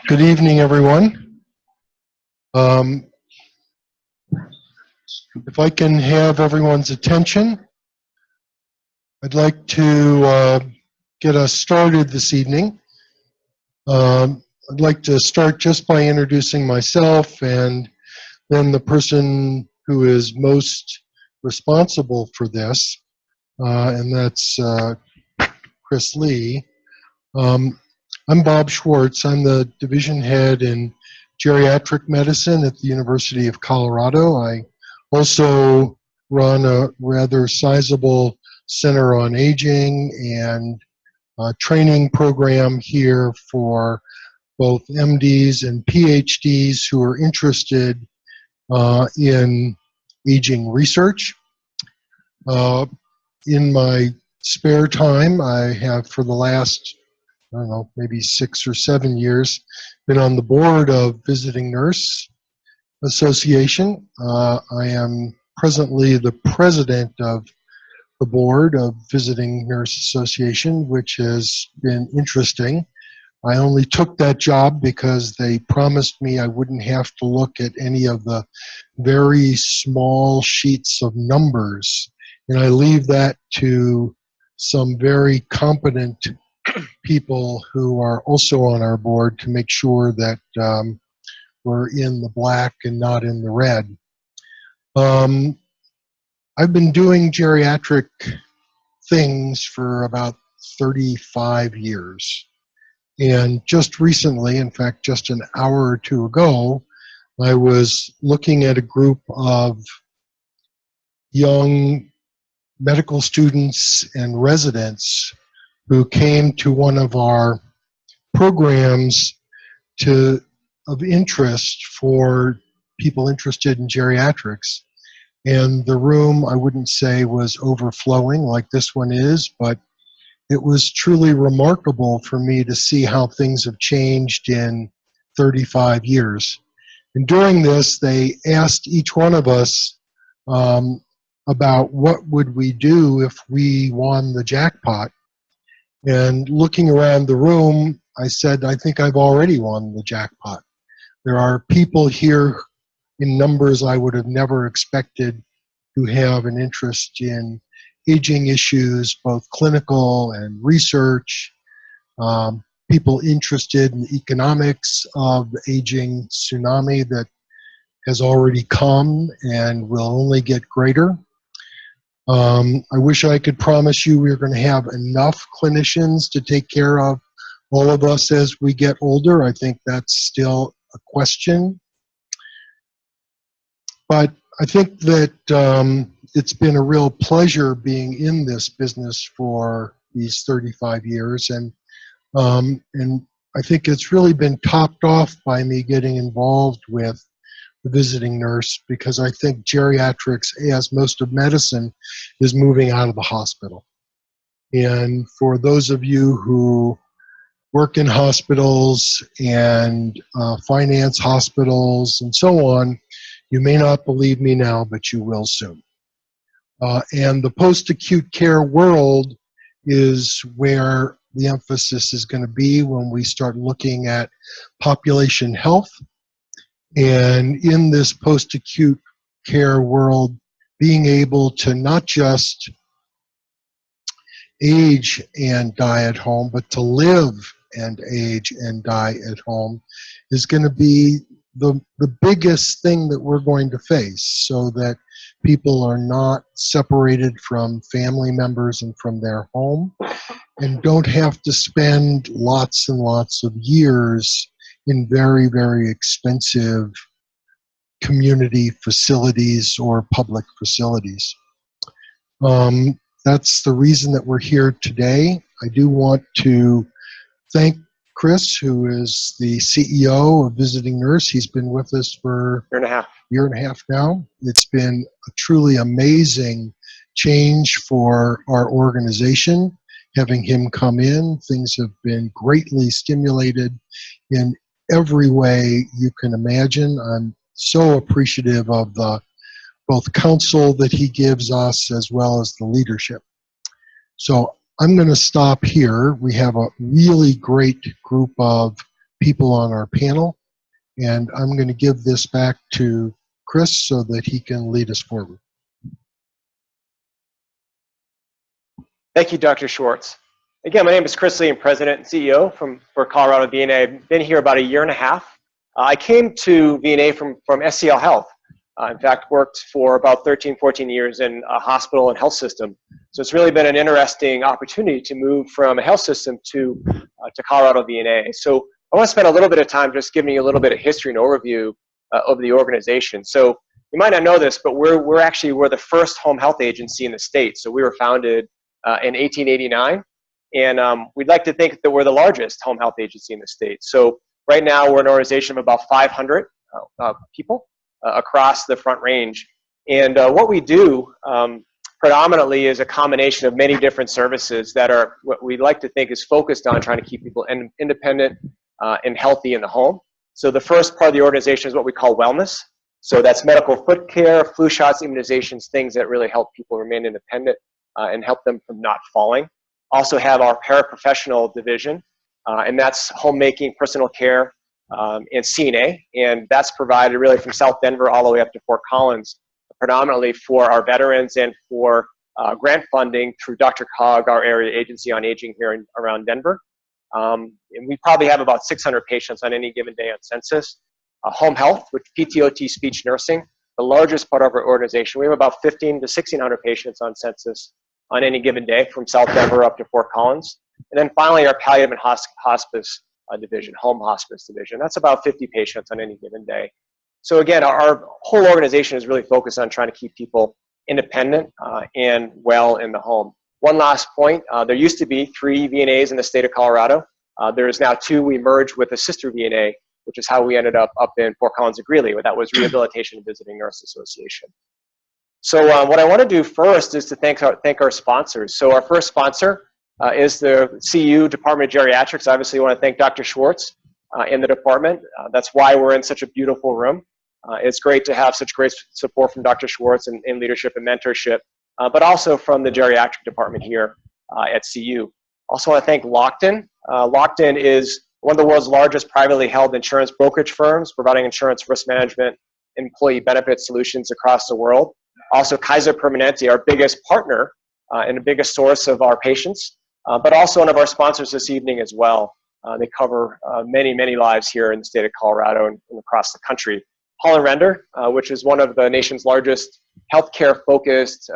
Good evening, everyone. If I can have everyone's attention, I'd like to get us started this evening. I'd like to start just by introducing myself and then the person who is most responsible for this, and that's Chris Lee. I'm Bob Schwartz. I'm the division head in geriatric medicine at the University of Colorado. I also run a rather sizable center on aging and training program here for both MDs and PhDs who are interested in aging research. In my spare time, I have for the last, I don't know, maybe 6 or 7 years, been on the board of Visiting Nurse Association. I am presently the president of the board of Visiting Nurse Association, which has been interesting. I only took that job because they promised me I wouldn't have to look at any of the very small sheets of numbers, and I leave that to some very competent people who are also on our board to make sure that we're in the black and not in the red. I've been doing geriatric things for about 35 years. And just recently, in fact, just an hour or two ago, I was looking at a group of young medical students and residents who came to one of our programs of interest for people interested in geriatrics. And the room, I wouldn't say was overflowing like this one is, but it was truly remarkable for me to see how things have changed in 35 years. And during this, they asked each one of us about what would we do if we won the jackpot. And looking around the room, I said, I think I've already won the jackpot. There are people here in numbers I would have never expected who have an interest in aging issues, both clinical and research, people interested in the economics of the aging tsunami that has already come and will only get greater. I wish I could promise you we're going to have enough clinicians to take care of all of us as we get older. I think that's still a question. But I think that it's been a real pleasure being in this business for these 35 years. And I think it's really been topped off by me getting involved with the visiting nurse, because I think geriatrics, as most of medicine, is moving out of the hospital. And for those of you who work in hospitals and finance hospitals and so on, you may not believe me now, but you will soon. And the post-acute care world is where the emphasis is going to be when we start looking at population health. And in this post-acute care world, being able to not just age and die at home, but to live and age and die at home is going to be the biggest thing that we're going to face, so that people are not separated from family members and from their home, and don't have to spend lots and lots of years in very, very expensive community facilities or public facilities. That's the reason that we're here today. I do want to thank Chris, who is the CEO of Visiting Nurse. He's been with us for year and a half now. It's been a truly amazing change for our organization. Having him come in, things have been greatly stimulated in every way you can imagine. I'm so appreciative of the both counsel that he gives us as well as the leadership. So I'm going to stop here. We have a really great group of people on our panel. And I'm going to give this back to Chris so that he can lead us forward. Thank you, Dr. Schwartz. Again, my name is Chris Lee. I'm President and CEO for Colorado VNA. I've been here about a year and a half. I came to VNA from SCL Health. In fact, worked for about 13, 14 years in a hospital and health system. So it's really been an interesting opportunity to move from a health system to Colorado VNA. So I want to spend a little bit of time just giving you a little bit of history and overview of the organization. So you might not know this, but we're the first home health agency in the state. So we were founded in 1889, and we'd like to think that we're the largest home health agency in the state. So right now we're an organization of about 500 people across the Front Range. And what we do predominantly is a combination of many different services that are what we like to think is focused on trying to keep people independent and healthy in the home. So the first part of the organization is what we call wellness. So that's medical foot care, flu shots, immunizations, things that really help people remain independent and help them from not falling. Also have our paraprofessional division, and that's homemaking, personal care, and CNA, and that's provided really from South Denver all the way up to Fort Collins, predominantly for our veterans and for grant funding through Dr. Cog, our area agency on aging here around Denver. And we probably have about 600 patients on any given day on census. Home health, with PTOT speech nursing, the largest part of our organization. We have about 15 to 1,600 patients on census on any given day from South Denver up to Fort Collins. And then finally, our palliative and hospice division, home hospice division. That's about 50 patients on any given day. So again, our whole organization is really focused on trying to keep people independent and well in the home. One last point, there used to be 3 VNAs in the state of Colorado. There is now 2. We merged with a sister VNA, which is how we ended up in Fort Collins and Greeley, where that was Rehabilitation and Visiting Nurse Association. So what I want to do first is to thank our sponsors. So our first sponsor is the CU Department of Geriatrics. Obviously, I want to thank Dr. Schwartz in the department. That's why we're in such a beautiful room. It's great to have such great support from Dr. Schwartz in leadership and mentorship, but also from the geriatric department here at CU. Also want to thank Lockton. Lockton is one of the world's largest privately held insurance brokerage firms, providing insurance risk management, employee benefit solutions across the world. Also Kaiser Permanente, our biggest partner and the biggest source of our patients, but also one of our sponsors this evening as well. They cover many, many lives here in the state of Colorado and across the country. Hall & Render, which is one of the nation's largest healthcare-focused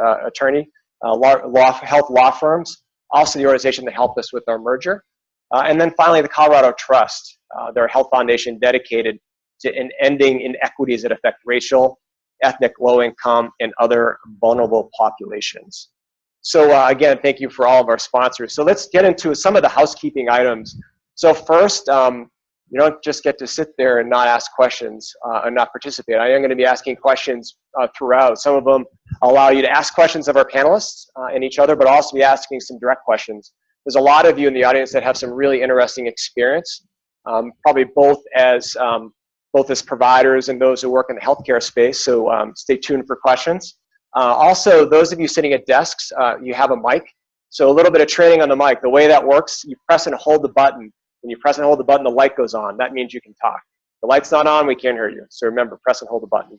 health law firms, also the organization that helped us with our merger. And then finally, the Colorado Trust, their health foundation dedicated to ending inequities that affect racial, ethnic, low-income, and other vulnerable populations. So again, thank you for all of our sponsors. So let's get into some of the housekeeping items. So first, you don't just get to sit there and not ask questions and not participate. I am going to be asking questions throughout. Some of them allow you to ask questions of our panelists and each other, but also be asking some direct questions. There's a lot of you in the audience that have some really interesting experience, probably both as providers and those who work in the healthcare space, so stay tuned for questions. Also, those of you sitting at desks, you have a mic. So a little bit of training on the mic. The way that works, you press and hold the button. When you press and hold the button, the light goes on. That means you can talk. The light's not on, we can't hear you. So remember, press and hold the button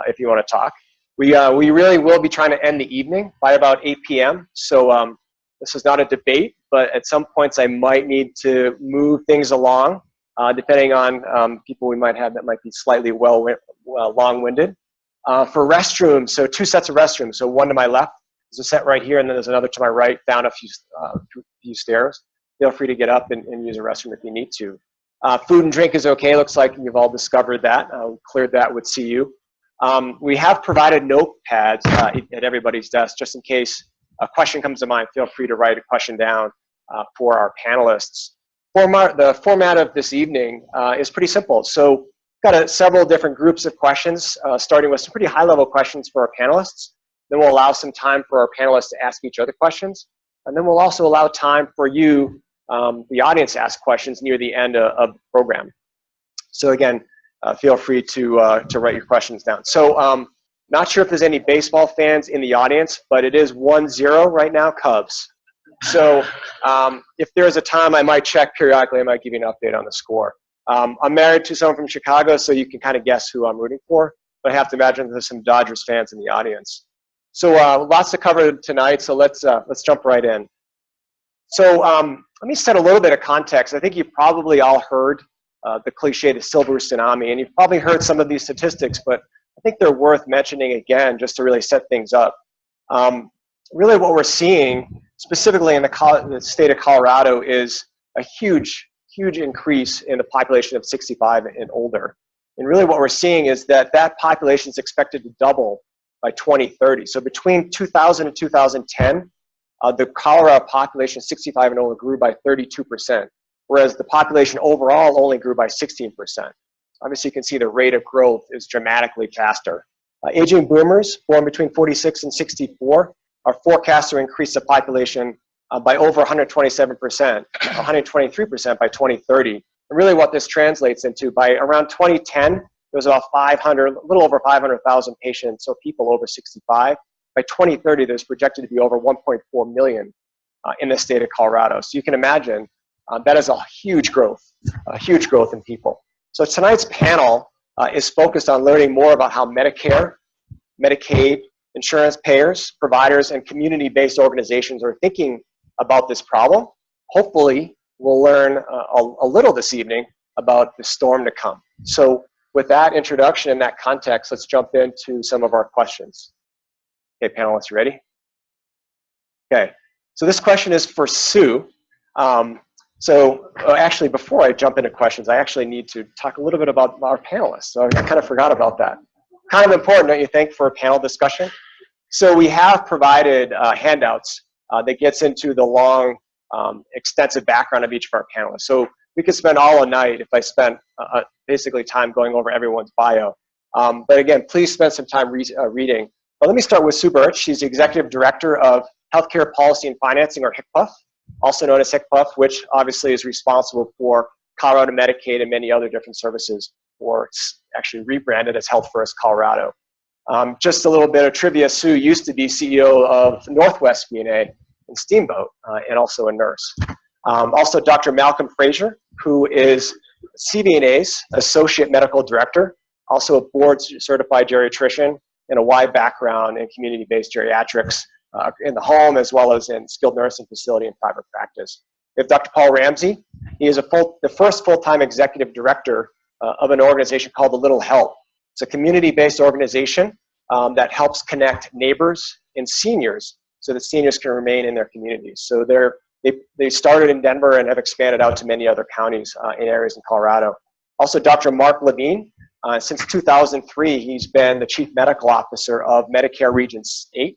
if you want to talk. We really will be trying to end the evening by about 8 p.m. So this is not a debate, but at some points I might need to move things along, depending on people we might have that might be slightly long-winded. For restrooms, so 2 sets of restrooms. So one to my left, there's a set right here, and then there's another to my right, down a few stairs. Feel free to get up and use a restroom if you need to. Food and drink is okay. Looks like you've all discovered that. We cleared that with CU. We have provided notepads at everybody's desk, just in case a question comes to mind. Feel free to write a question down for our panelists. The format of this evening is pretty simple. So got several different groups of questions, starting with some pretty high-level questions for our panelists. Then we'll allow some time for our panelists to ask each other questions. And then we'll also allow time for you, the audience, to ask questions near the end of the program. So again, feel free to write your questions down. So not sure if there's any baseball fans in the audience, but it is 1-0 right now, Cubs. So if there's a time I might check periodically, I might give you an update on the score. I'm married to someone from Chicago, so you can kind of guess who I'm rooting for, but I have to imagine there's some Dodgers fans in the audience. So lots to cover tonight, so let's jump right in. So let me set a little bit of context. I think you've probably all heard the cliche, the silver tsunami, and you've probably heard some of these statistics, but I think they're worth mentioning again just to really set things up. Really what we're seeing, specifically in the state of Colorado, is a huge increase in the population of 65 and older. And really what we're seeing is that population is expected to double by 2030. So between 2000 and 2010, the Colorado population 65 and older grew by 32%, whereas the population overall only grew by 16%. Obviously, you can see the rate of growth is dramatically faster. Aging boomers born between 46 and 64 are forecast to increase the population by over 127%, 123% by 2030. And really what this translates into, by around 2010, there's about a little over 500,000 patients, so people over 65. By 2030, there's projected to be over 1.4 million in the state of Colorado. So you can imagine that is a huge growth in people. So tonight's panel is focused on learning more about how Medicare, Medicaid, insurance payers, providers, and community-based organizations are thinking about this problem. Hopefully, we'll learn a little this evening about the storm to come. So with that introduction and that context, let's jump into some of our questions. Okay, panelists, you ready? Okay, so this question is for Sue. Actually, before I jump into questions, I actually need to talk a little bit about our panelists. So I kind of forgot about that. Kind of important, don't you think, for a panel discussion? So we have provided handouts that gets into the long, extensive background of each of our panelists. So we could spend all night if I spent basically time going over everyone's bio. But again, please spend some time reading. But let me start with Sue Birch. She's the Executive Director of Healthcare Policy and Financing, or HCPF, also known as HCPF, which obviously is responsible for Colorado Medicaid and many other different services, or it's actually rebranded as Health First Colorado. Just a little bit of trivia, Sue used to be CEO of Northwest VNA and Steamboat, and also a nurse. Also Dr. Malcolm Frazier, who is CVNA's Associate Medical Director, also a board certified geriatrician, and a wide background in community-based geriatrics in the home, as well as in skilled nursing facility and private practice. We have Dr. Paul Ramsey. He is the first full-time executive director of an organization called The Little Help. It's a community-based organization that helps connect neighbors and seniors so that seniors can remain in their communities. So they started in Denver and have expanded out to many other counties in areas in Colorado. Also, Dr. Mark Levine. Since 2003, he's been the Chief Medical Officer of Medicare Region 8,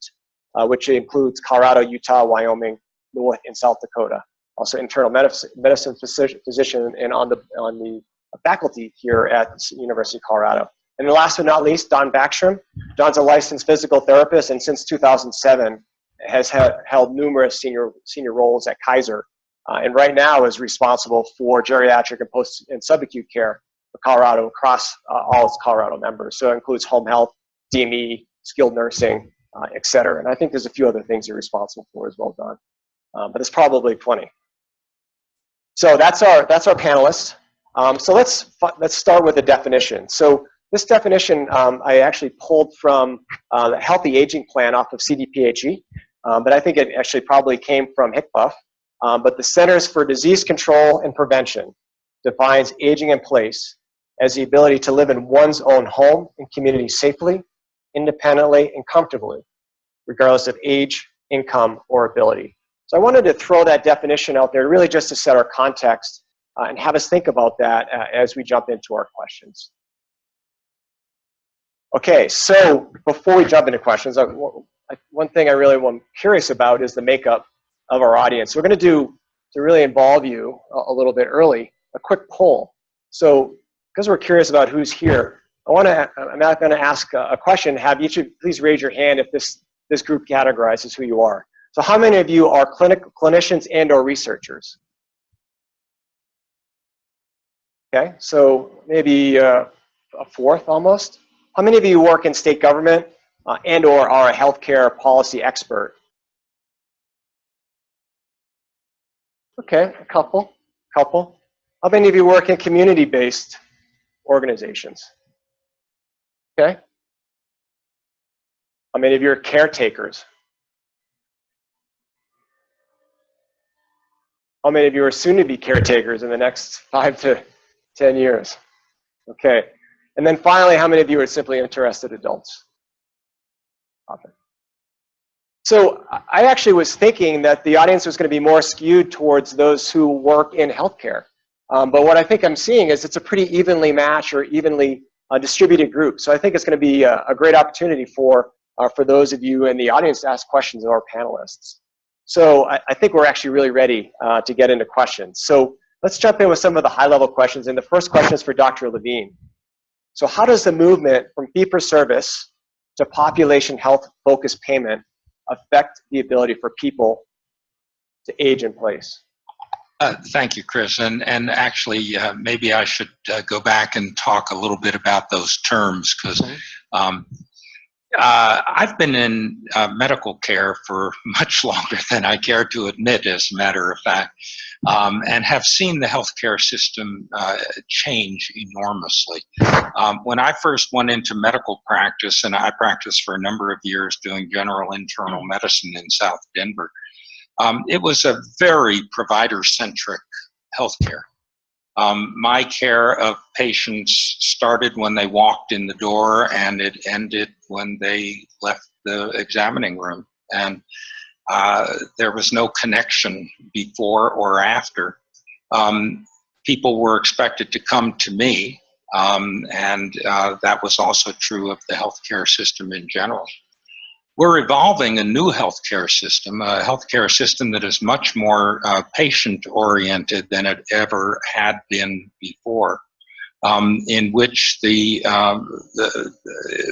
which includes Colorado, Utah, Wyoming, North, and South Dakota. Also internal medicine physician and on the faculty here at the University of Colorado. And last but not least, Don Backstrom. Don's a licensed physical therapist, and since 2007 has held numerous senior roles at Kaiser, and right now is responsible for geriatric and post and subacute care for Colorado across all its Colorado members. So it includes home health, DME, skilled nursing, et cetera. And I think there's a few other things you're responsible for as well, Don. But it's probably plenty. So that's our panelists. So let's start with a definition. So this definition I actually pulled from the Healthy Aging Plan off of CDPHE, but I think it actually probably came from HCPF. But the Centers for Disease Control and Prevention defines aging in place as the ability to live in one's own home and community safely, independently, and comfortably, regardless of age, income, or ability. So I wanted to throw that definition out there really just to set our context and have us think about that as we jump into our questions. Okay, so before we jump into questions, one thing I really am curious about is the makeup of our audience. We're going to do, to really involve you a little bit early, a quick poll. So because we're curious about who's here, I'm not going to ask a question. Have each of you please raise your hand if this group categorizes who you are. So how many of you are clinicians and or researchers? Okay, so maybe a fourth almost. How many of you work in state government and or are a healthcare policy expert? Okay, a couple. How How many of you work in community-based organizations? Okay. How many of you are caretakers? How many of you are soon to be caretakers in the next 5 to 10 years? Okay. And then finally, how many of you are simply interested adults? Okay. So I actually was thinking that the audience was going to be more skewed towards those who work in healthcare. But what I think I'm seeing is it's a pretty evenly matched or evenly distributed group. So I think it's going to be a great opportunity for those of you in the audience to ask questions of our panelists. So I think we're actually really ready to get into questions. So let's jump in with some of the high-level questions. And the first question is for Dr. Levine. So how does the movement from fee-for-service to population health-focused payment affect the ability for people to age in place? Thank you, Chris. And actually, maybe I should go back and talk a little bit about those terms, because I've been in medical care for much longer than I care to admit, as a matter of fact, and have seen the healthcare system change enormously. When I first went into medical practice, and I practiced for a number of years doing general internal medicine in South Denver, it was a very provider-centric healthcare. My care of patients started when they walked in the door, and it ended when they left the examining room. And there was no connection before or after. People were expected to come to me, and that was also true of the healthcare system in general. We're evolving a new healthcare system that is much more patient-oriented than it ever had been before, in which the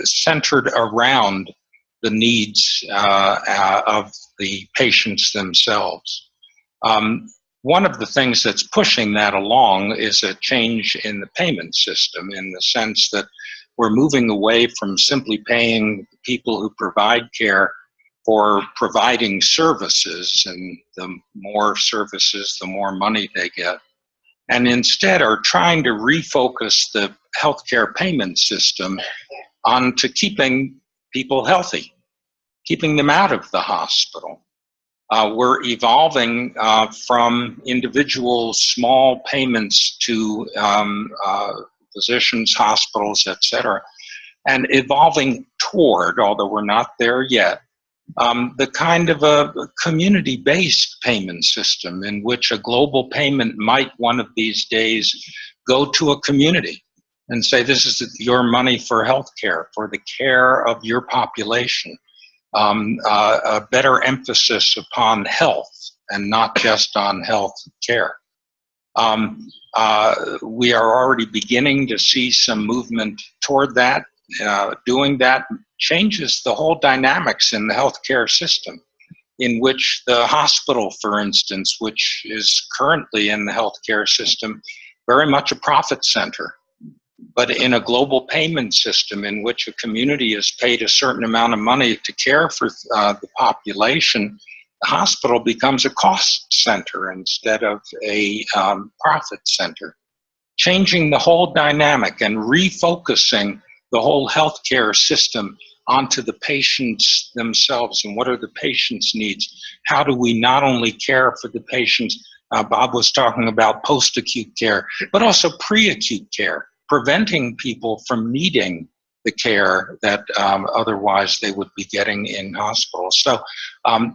centered around the needs of the patients themselves. One of the things that's pushing that along is a change in the payment system, in the sense that we're moving away from simply paying people who provide care for providing services, and the more services, the more money they get, and instead are trying to refocus the healthcare payment system onto keeping people healthy, keeping them out of the hospital. We're evolving from individual small payments to physicians, hospitals, etc., and evolving toward, although we're not there yet, the kind of a community-based payment system in which a global payment might one of these days go to a community and say, this is your money for healthcare, for the care of your population. A better emphasis upon health and not just on health care. We are already beginning to see some movement toward that. Doing that changes the whole dynamics in the healthcare system, in which the hospital, for instance, which is currently in the healthcare system, very much a profit center. But in a global payment system in which a community is paid a certain amount of money to care for the population, the hospital becomes a cost center instead of a profit center. Changing the whole dynamic and refocusing the whole healthcare system onto the patients themselves and what are the patients' needs. How do we not only care for the patients, Bob was talking about post-acute care, but also pre-acute care, preventing people from needing the care that otherwise they would be getting in hospitals. So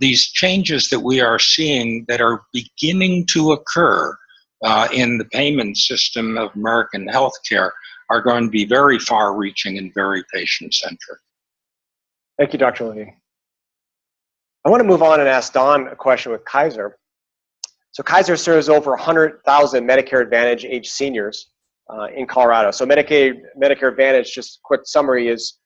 these changes that we are seeing that are beginning to occur in the payment system of American healthcare are going to be very far-reaching and very patient-centric. Thank you, Dr. Levine. I want to move on and ask Don a question with Kaiser. So Kaiser serves over 100,000 Medicare Advantage age seniors in Colorado. So Medicare Advantage, just a quick summary, is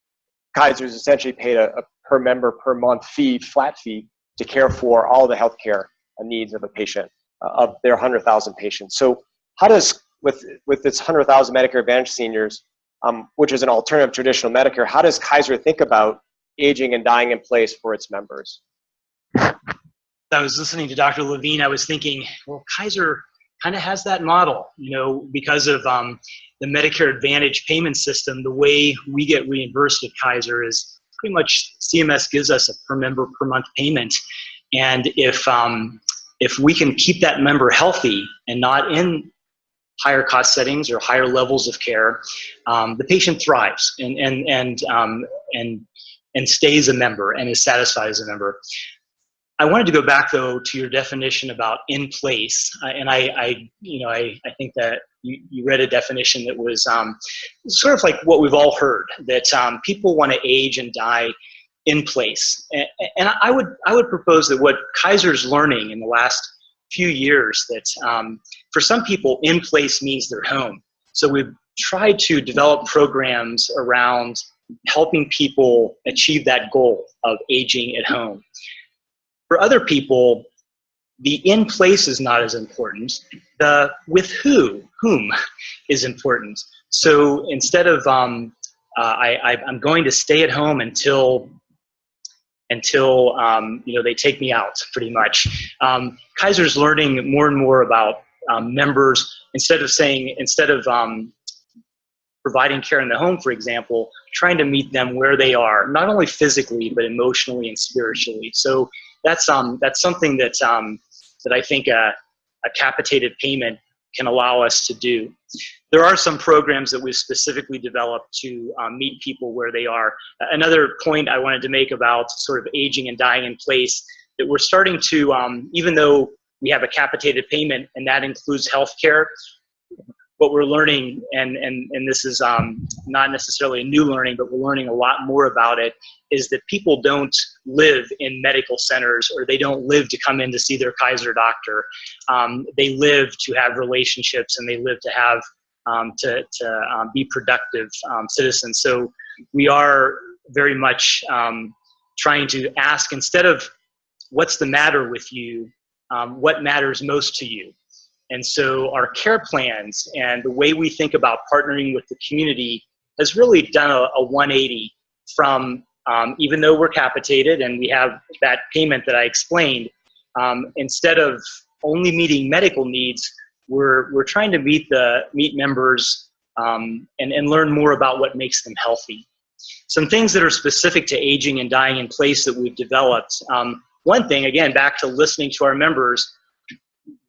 Kaiser's essentially paid a per member per month fee, flat fee, to care for all the healthcare needs of a patient, of their 100,000 patients. So how does, with its 100,000 Medicare Advantage seniors, which is an alternative to traditional Medicare, how does Kaiser think about aging and dying in place for its members? I was listening to Dr. Levine, I was thinking, well, Kaiser kind of has that model, because of the Medicare Advantage payment system. The way we get reimbursed at Kaiser is pretty much CMS gives us a per member per month payment. And if we can keep that member healthy and not in higher cost settings or higher levels of care, the patient thrives and stays a member and is satisfied as a member. I wanted to go back though to your definition about in place, and I think that you read a definition that was sort of like what we've all heard, that people want to age and die in place, and I would propose that what Kaiser's learning in the last few years, that for some people in place means their home. So we've tried to develop programs around helping people achieve that goal of aging at home. For other people, the in place is not as important. The with whom is important. So instead of I'm going to stay at home until they take me out, pretty much. Kaiser's learning more and more about members. Instead of providing care in the home, for example, trying to meet them where they are, not only physically but emotionally and spiritually. So that's something that I think a capitated payment can allow us to do. There are some programs that we've specifically developed to meet people where they are. Another point I wanted to make about sort of aging and dying in place, that we're starting to, even though we have a capitated payment and that includes healthcare, what we're learning, and this is not necessarily a new learning, but we're learning a lot more about it, is that people don't live in medical centers, or they don't live to come in to see their Kaiser doctor. They live to have relationships, and they live to have be productive citizens. So we are very much trying to ask, instead of what's the matter with you, what matters most to you? And so our care plans and the way we think about partnering with the community has really done a 180 from, even though we're capitated and we have that payment that I explained, instead of only meeting medical needs, we're trying to meet members and learn more about what makes them healthy. Some things that are specific to aging and dying in place that we've developed. One thing, again, back to listening to our members,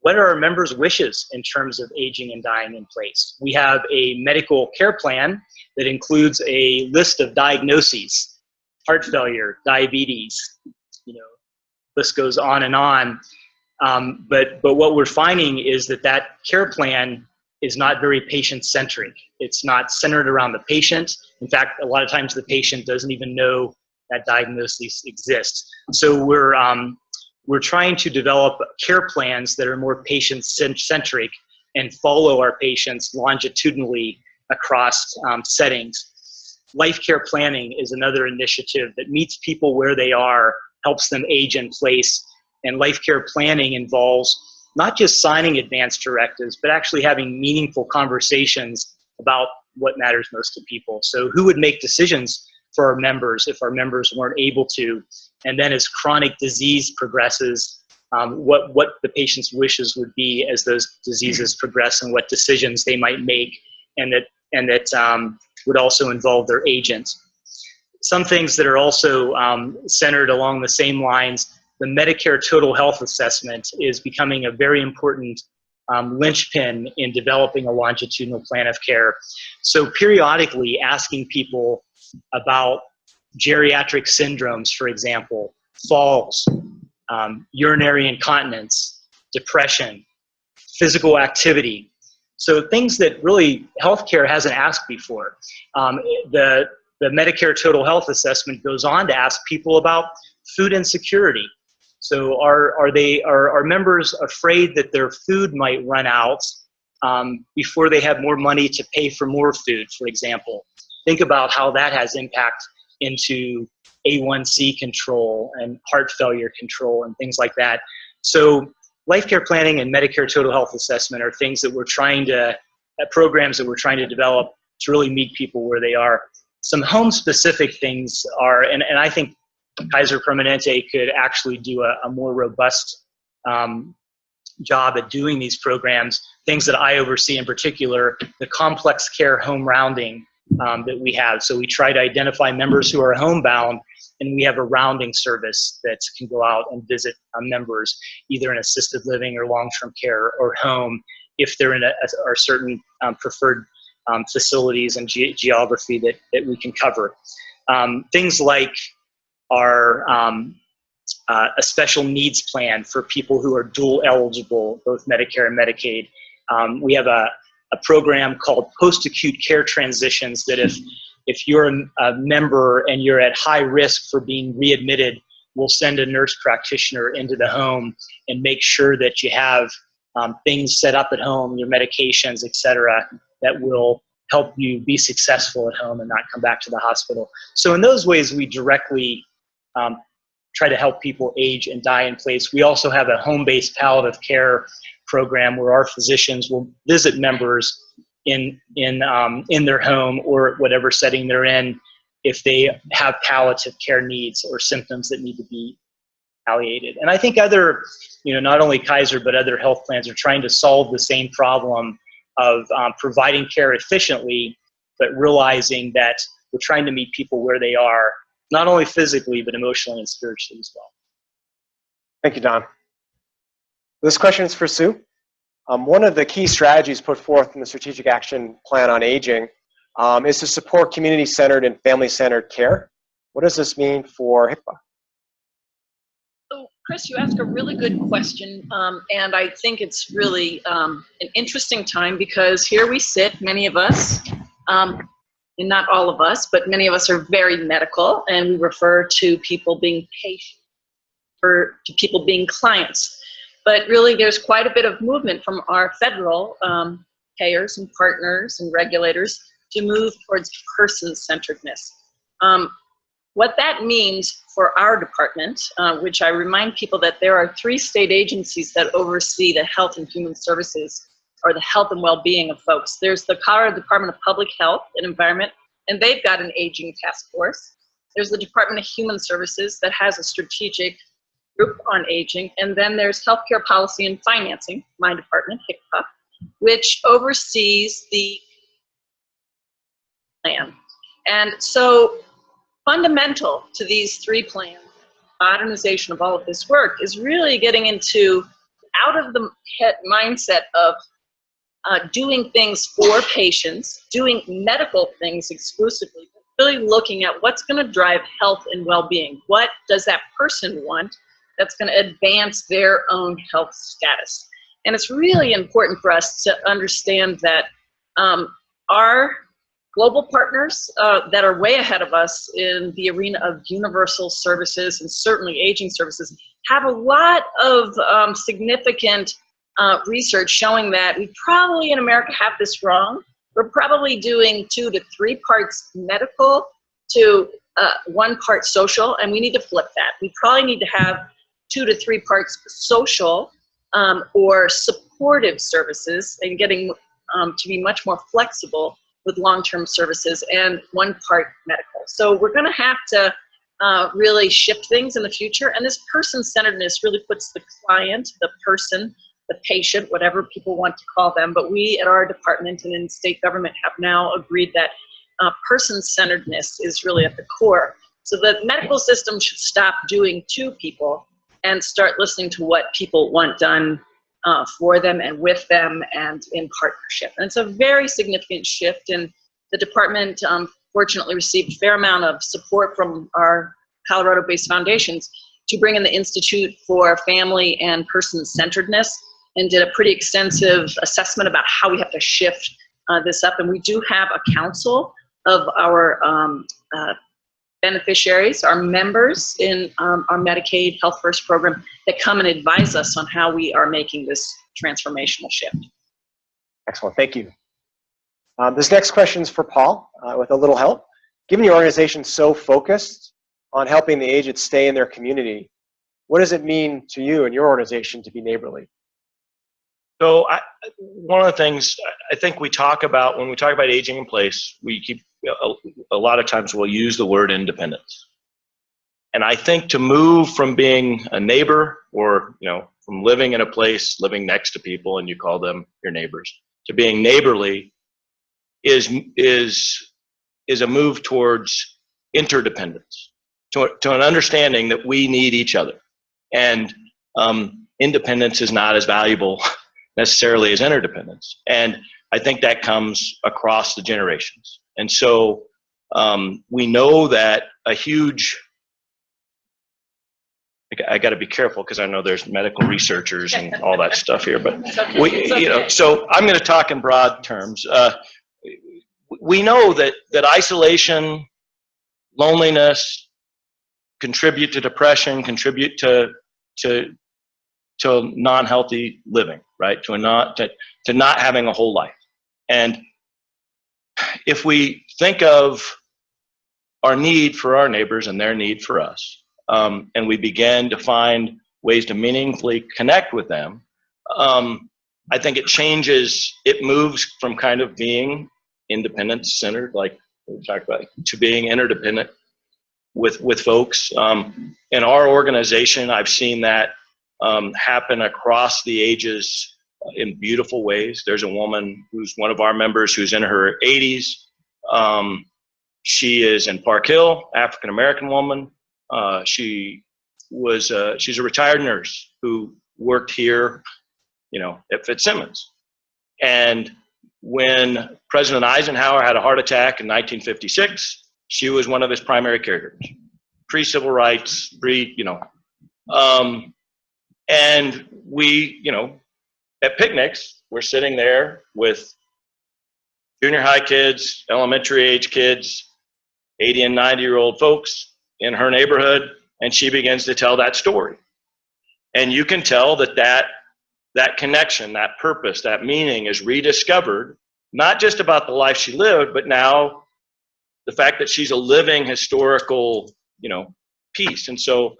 what are our members' wishes in terms of aging and dying in place? We have a medical care plan that includes a list of diagnoses: heart failure, diabetes, list goes on and on. But what we're finding is that care plan is not very patient-centric. It's not centered around the patient. In fact, a lot of times the patient doesn't even know that diagnosis exists. So we're trying to develop care plans that are more patient-centric and follow our patients longitudinally across settings. Life care planning is another initiative that meets people where they are, helps them age in place. And life care planning involves not just signing advance directives, but actually having meaningful conversations about what matters most to people. So who would make decisions for our members if our members weren't able to? And then as chronic disease progresses, what the patient's wishes would be as those diseases progress, and what decisions they might make, and that would also involve their agents. Some things that are also centered along the same lines: the Medicare Total Health Assessment is becoming a very important linchpin in developing a longitudinal plan of care. So periodically asking people about geriatric syndromes, for example, falls, urinary incontinence, depression, physical activity. So things that really healthcare hasn't asked before. The Medicare Total Health Assessment goes on to ask people about food insecurity. So are members afraid that their food might run out before they have more money to pay for more food, for example? Think about how that has impact into A1C control and heart failure control and things like that. So life care planning and Medicare Total Health Assessment are things that we're trying to, programs that we're trying to develop to really meet people where they are. Some home-specific things are, and I think Kaiser Permanente could actually do a more robust job at doing these programs. Things that I oversee in particular, the complex care home rounding that we have. So we try to identify members who are homebound, and we have a rounding service that can go out and visit members either in assisted living or long-term care or home if they're in our certain preferred facilities and geography that we can cover. Things like our a special needs plan for people who are dual eligible, both Medicare and Medicaid. We have a program called post-acute care transitions that if you're a member and you're at high risk for being readmitted, we'll send a nurse practitioner into the home and make sure that you have things set up at home, your medications, et cetera, that will help you be successful at home and not come back to the hospital. So in those ways, we directly try to help people age and die in place. We also have a home-based palliative care program where our physicians will visit members in their home or whatever setting they're in if they have palliative care needs or symptoms that need to be palliated. And I think other, not only Kaiser, but other health plans are trying to solve the same problem of providing care efficiently, but realizing that we're trying to meet people where they are, not only physically, but emotionally and spiritually as well. Thank you, Don. This question is for Sue. One of the key strategies put forth in the Strategic Action Plan on Aging is to support community-centered and family-centered care. What does this mean for HICPA? So, Chris, you asked a really good question, and I think it's really an interesting time because here we sit, many of us, and not all of us, but many of us are very medical, and we refer to people being patients or to people being clients. But really, there's quite a bit of movement from our federal payers and partners and regulators to move towards person-centeredness. What that means for our department, which I remind people that there are 3 state agencies that oversee the health and human services, or the health and well-being of folks. There's the Colorado Department of Public Health and Environment, and they've got an aging task force. There's the Department of Human Services that has a strategic group on aging, and then there's Healthcare Policy and Financing, my department, HICPA, which oversees the plan. And so fundamental to these 3 plans, modernization of all of this work, is really getting into out of the mindset of doing things for patients, doing medical things exclusively, but really looking at what's going to drive health and well-being. What does that person want that's going to advance their own health status? And it's really important for us to understand that our global partners that are way ahead of us in the arena of universal services and certainly aging services have a lot of significant research showing that we probably in America have this wrong. We're probably doing 2 to 3 parts medical to 1 part social, and we need to flip that. We probably need to have 2 to 3 parts social or supportive services and getting to be much more flexible with long-term services and 1 part medical. So we're going to have to really shift things in the future, and this person-centeredness really puts the client, the person, the patient, whatever people want to call them, but we at our department and in state government have now agreed that person-centeredness is really at the core. So the medical system should stop doing to people and start listening to what people want done for them and with them and in partnership. And it's a very significant shift, and the department fortunately received a fair amount of support from our Colorado-based foundations to bring in the Institute for Family and Person-Centeredness and did a pretty extensive assessment about how we have to shift this up. And we do have a council of our beneficiaries, our members in our Medicaid Health First program that come and advise us on how we are making this transformational shift. Excellent, thank you. This next question is for Paul, with a little help. Given your organization is so focused on helping the aged stay in their community, what does it mean to you and your organization to be neighborly? So one of the things I think we talk about when we talk about aging in place, we keep a lot of times we'll use the word independence. And I think to move from being a neighbor or from living in a place, living next to people, and you call them your neighbors, to being neighborly is a move towards interdependence, to an understanding that we need each other. And independence is not as valuable necessarily as interdependence. And I think that comes across the generations. And so we know that a huge, I got to be careful because I know there's medical researchers and all that stuff here, but so I'm going to talk in broad terms. We know that isolation, loneliness contribute to depression, contribute to non-healthy living, right? To not having a whole life. And if we think of our need for our neighbors and their need for us, and we begin to find ways to meaningfully connect with them, I think it moves from kind of being independence-centered, like we talked about, to being interdependent with folks. In our organization, I've seen that happen across the ages in beautiful ways. There's a woman who's one of our members who's in her 80s. She is in Park Hill, African-American woman. She's a retired nurse who worked here, at Fitzsimmons. And when President Eisenhower had a heart attack in 1956, she was one of his primary caregivers, pre-civil rights, and we, at picnics, we're sitting there with junior high kids, elementary age kids, 80 and 90-year-old folks in her neighborhood, and she begins to tell that story. And you can tell that connection, that purpose, that meaning is rediscovered, not just about the life she lived, but now the fact that she's a living historical, piece. And so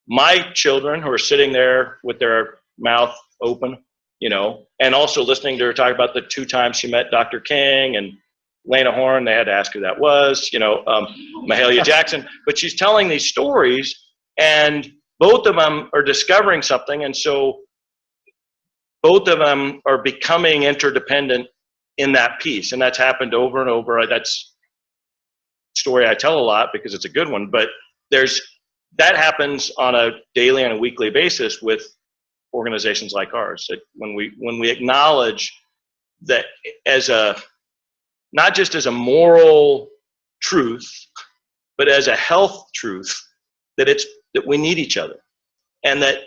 my children who are sitting there with their mouth open, and also listening to her talk about the 2 times she met Dr. King and Lena Horne, they had to ask who that was, Mahalia Jackson, but she's telling these stories and both of them are discovering something. And so both of them are becoming interdependent in that piece. And that's happened over and over. That's a story I tell a lot because it's a good one, but that happens on a daily and a weekly basis with organizations like ours. That when we acknowledge that not just as a moral truth, but as a health truth, that we need each other. And that,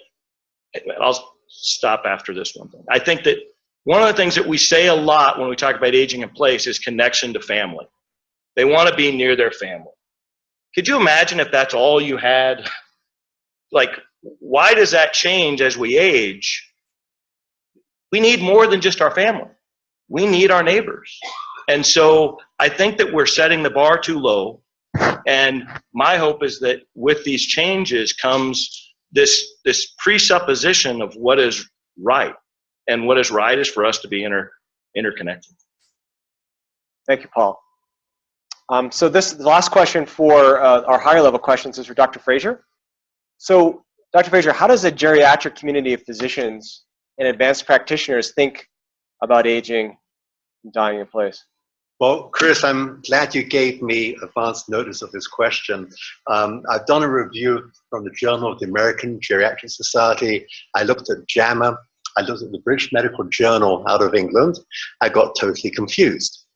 I'll stop after this one thing. I think that one of the things that we say a lot when we talk about aging in place is connection to family. They want to be near their family. Could you imagine if that's all you had? Like, why does that change as we age? We need more than just our family. We need our neighbors. And so I think that we're setting the bar too low. And my hope is that with these changes comes this presupposition of what is right. And what is right is for us to be interconnected. Thank you, Paul. So the last question for our higher level questions is for Dr. Fraser. So Dr. Fraser, how does a geriatric community of physicians and advanced practitioners think about aging and dying in place? Well, Chris, I'm glad you gave me advance notice of this question. I've done a review from the Journal of the American Geriatric Society. I looked at JAMA. I looked at the British Medical Journal out of England. I got totally confused.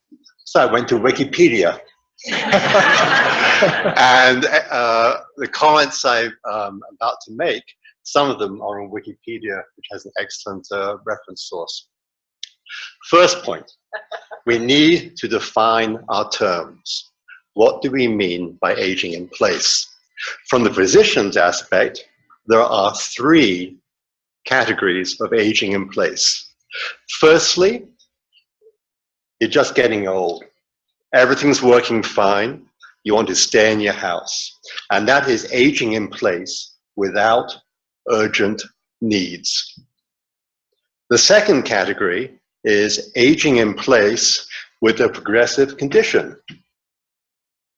So I went to Wikipedia. And the comments I'm about to make, some of them are on Wikipedia, which has an excellent reference source. First point, we need to define our terms. What do we mean by aging in place? From the physician's aspect, there are 3 categories of aging in place. Firstly, you're just getting old. Everything's working fine. You want to stay in your house. And that is aging in place without urgent needs. The second category is aging in place with a progressive condition.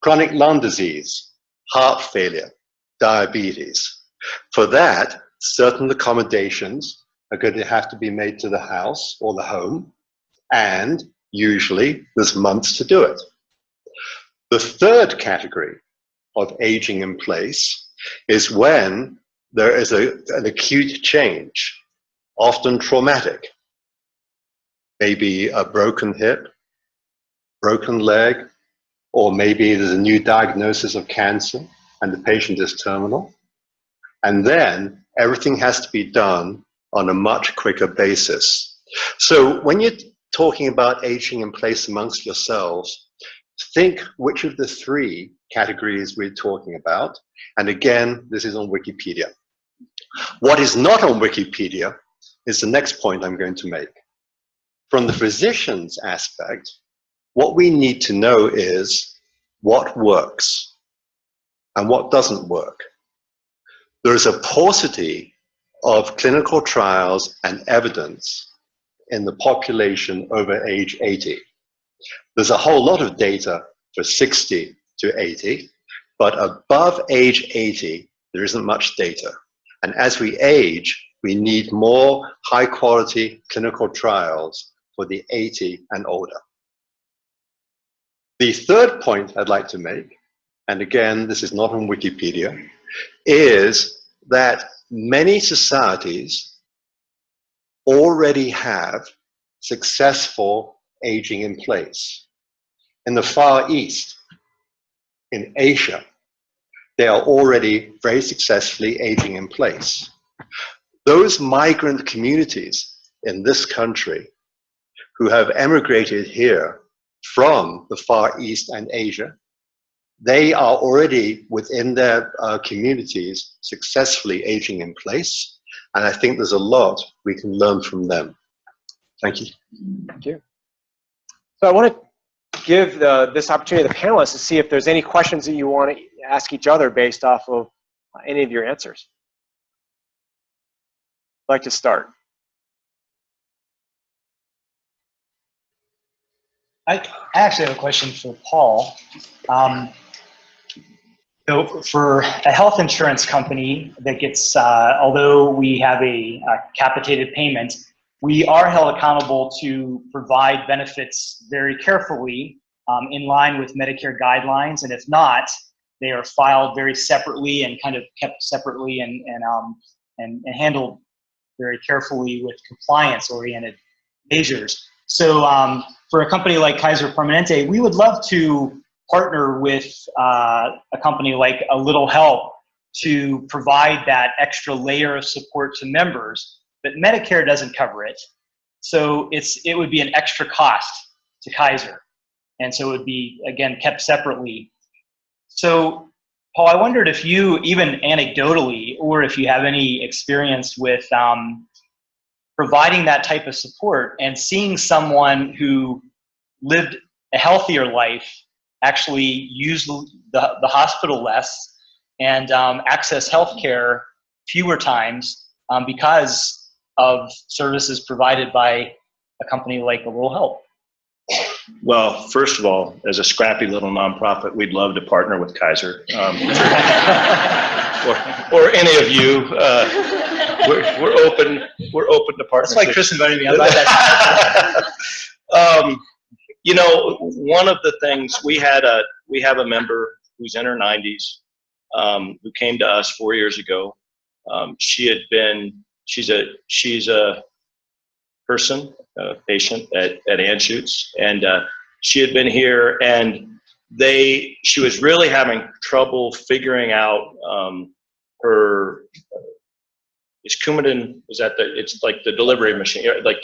Chronic lung disease, heart failure, diabetes. For that, certain accommodations are going to have to be made to the house or the home, and usually there's months to do it. The third category of aging in place is when there is an acute change, often traumatic. Maybe a broken hip, broken leg, or maybe there's a new diagnosis of cancer and the patient is terminal. And then everything has to be done on a much quicker basis. So when you're talking about aging in place amongst yourselves, think which of the three categories we're talking about. And again, this is on Wikipedia. What is not on Wikipedia is the next point I'm going to make. From the physician's aspect, what we need to know is what works and what doesn't work. There is a paucity of clinical trials and evidence in the population over age 80. There's a whole lot of data for 60 to 80, but above age 80, there isn't much data. And as we age, we need more high quality clinical trials for the 80 and older. The third point I'd like to make, and again, this is not on Wikipedia, is that many societies already have successful aging in place. In the Far East, in Asia, they are already very successfully aging in place. Those migrant communities in this country who have emigrated here from the Far East and Asia, they are already within their communities successfully aging in place. And I think there's a lot we can learn from them. Thank you. Thank you. So I want to give this opportunity to the panelists to see if there's any questions that you want to ask each other based off of any of your answers. I'd like to start. I actually have a question for Paul. So for a health insurance company that gets, although we have a capitated payment, we are held accountable to provide benefits very carefully in line with Medicare guidelines, and if not, they are filed very separately and kind of kept separately and handled very carefully with compliance-oriented measures. So for a company like Kaiser Permanente, we would love to partner with a company like A Little Help to provide that extra layer of support to members, but Medicare doesn't cover it. So it would be an extra cost to Kaiser. And so it would be, again, kept separately. So Paul, I wondered if you, even anecdotally, or if you have any experience with providing that type of support and seeing someone who lived a healthier life actually use the hospital less and access healthcare fewer times because of services provided by a company like A Little Help. Well, first of all, as a scrappy little nonprofit, we'd love to partner with Kaiser, or any of you. We're open to partnership. That's why Chris invited me. I'm glad that. You know, one of the things we have a member who's in her 90s who came to us 4 years ago. She's a person, a patient at Anschutz, and she had been here, and she was really having trouble figuring out her. Is Coumadin, it's like the delivery machine, like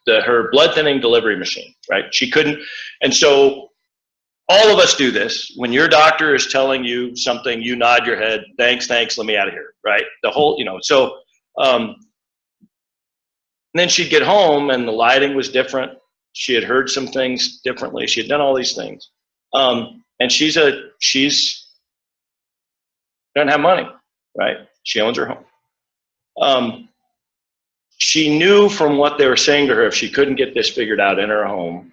her blood thinning delivery machine, right? She couldn't, and so all of us do this. When your doctor is telling you something, you nod your head, thanks, let me out of here, right? The whole, so, and then she'd get home and the lighting was different. She had heard some things differently. She had done all these things. And she doesn't have money, right? She owns her home. She knew from what they were saying to her, if she couldn't get this figured out in her home,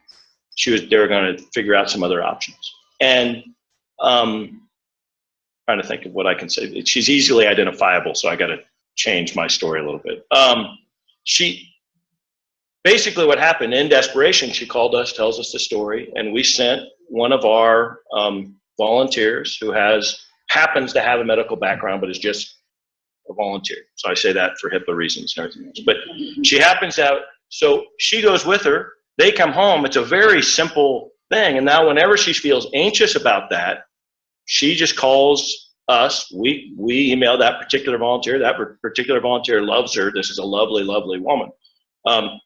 they were going to figure out some other options. And trying to think of what I can say. She's easily identifiable, so I got to change my story a little bit. She basically, what happened in desperation, she called us, tells us the story, and we sent one of our volunteers who happens to have a medical background, but is just a volunteer. So I say that for HIPAA reasons and everything else. But she happens to have, so she goes with her. They come home. It's a very simple thing. And now whenever she feels anxious about that, she just calls us. We email that particular volunteer. That particular volunteer loves her. This is a lovely, lovely woman.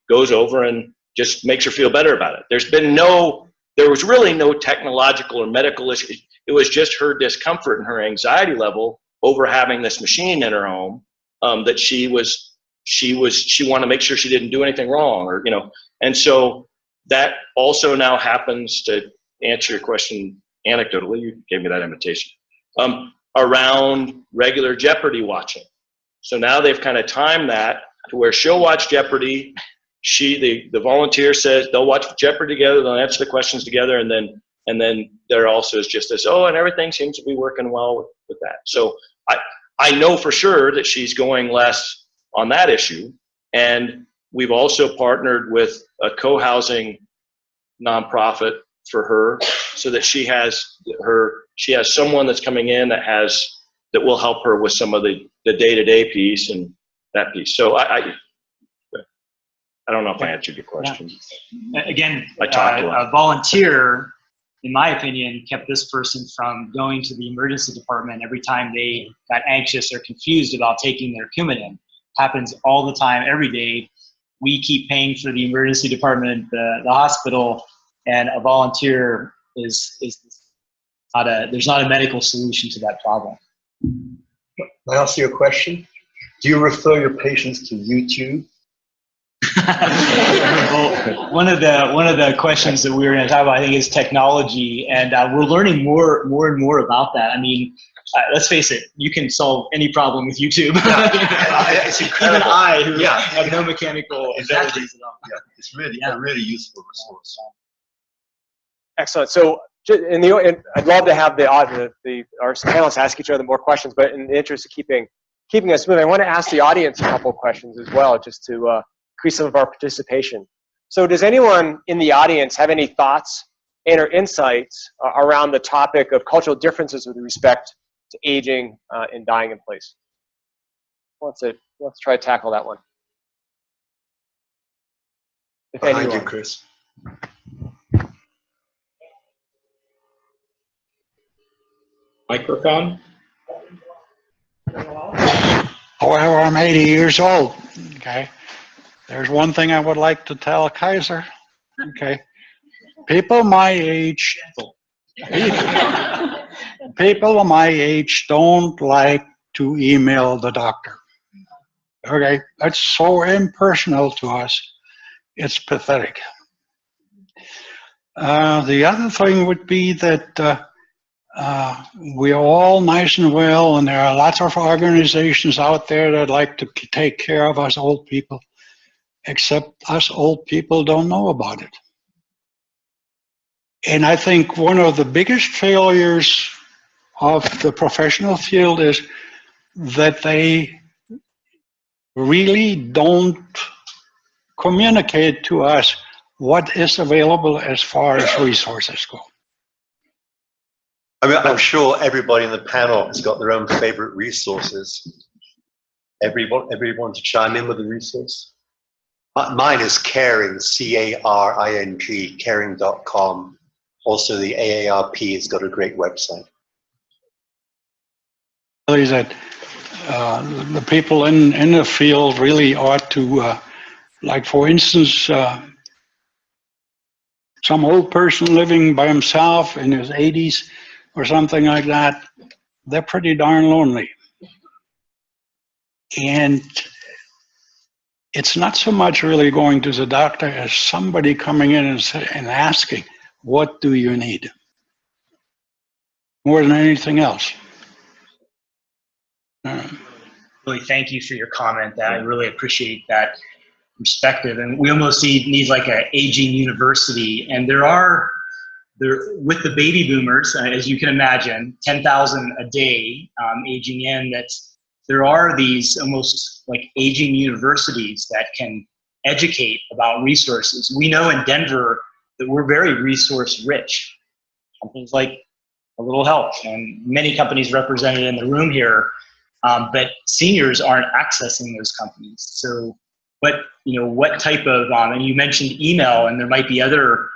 Goes over and just makes her feel better about it. There was really no technological or medical issue. It was just her discomfort and her anxiety level over having this machine in her home, that she wanted to make sure she didn't do anything wrong, or, you know. And so that also now happens, to answer your question anecdotally, you gave me that invitation, around regular Jeopardy watching. So now they've kind of timed that to where she'll watch Jeopardy. The volunteer says they'll watch Jeopardy together, they'll answer the questions together, and then there also is just this, and everything seems to be working well with that. So I know for sure that she's going less on that issue. And we've also partnered with a co-housing nonprofit for her, so that she has someone that's coming in that will help her with some of the day-to-day piece and that piece. So I don't know if I answered your question. Yeah. Again, a volunteer, in my opinion, kept this person from going to the emergency department every time they got anxious or confused about taking their Coumadin. Happens all the time, every day. We keep paying for the emergency department, the hospital, and a volunteer there's not a medical solution to that problem. Can I ask you a question? Do you refer your patients to YouTube? Well, one of the questions that we were going to talk about, I think, is technology, and we're learning more and more about that. I mean, let's face it, you can solve any problem with YouTube. Yeah, it's incredible. Even I, who have no mechanical abilities at all. Yeah, it's really a really useful resource. Excellent. So, and I'd love to have our panelists ask each other more questions, but in the interest of keeping us moving, I want to ask the audience a couple of questions as well, just to increase some of our participation. So does anyone in the audience have any thoughts and or insights around the topic of cultural differences with respect to aging and dying in place? Let's try to tackle that one. Behind you, Chris. Microphone. However, I'm 80 years old, okay? There's one thing I would like to tell Kaiser, okay? People my age don't like to email the doctor, okay? That's so impersonal to us. It's pathetic. The other thing would be that we're all nice and well, and there are lots of organizations out there that like to take care of us old people, except us old people don't know about it. And I think one of the biggest failures of the professional field is that they really don't communicate to us what is available as far as resources go. I mean, I'm sure everybody in the panel has got their own favorite resources. Everyone to chime in with a resource? Mine is Caring, C-A-R-I-N-G, caring.com. Also, the AARP has got a great website. Really, that the people in the field really ought to, like for instance, some old person living by himself in his 80s or something like that, they're pretty darn lonely. And it's not so much really going to the doctor as somebody coming in and asking, what do you need? More than anything else. Really, thank you for your comment. I really appreciate that perspective. And we almost need like an aging university. And there with the baby boomers, as you can imagine, 10,000 a day aging in. That's there are these almost like aging universities that can educate about resources. We know in Denver that we're very resource rich. Companies like A Little Help and many companies represented in the room here, but seniors aren't accessing those companies. So what type of, and you mentioned email, and there might be other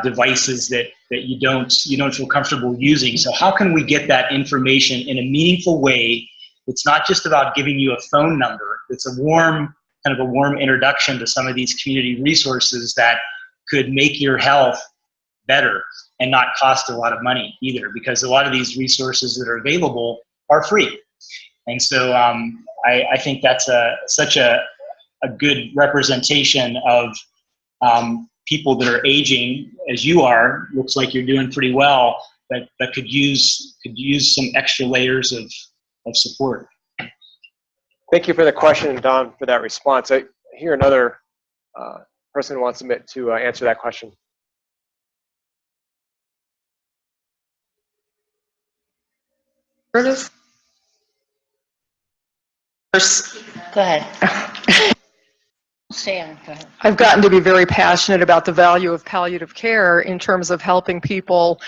devices that you don't feel comfortable using. So how can we get that information in a meaningful way? It's not just about giving you a phone number. It's a warm introduction to some of these community resources that could make your health better and not cost a lot of money either, because a lot of these resources that are available are free. And so I think that's such a good representation of people that are aging, as you are. Looks like you're doing pretty well, but could use some extra layers of support. Thank you for the question, and Don, for that response. I hear another person who wants to answer that question. Curtis? Go ahead. Stay on. Go ahead. I've gotten to be very passionate about the value of palliative care in terms of helping people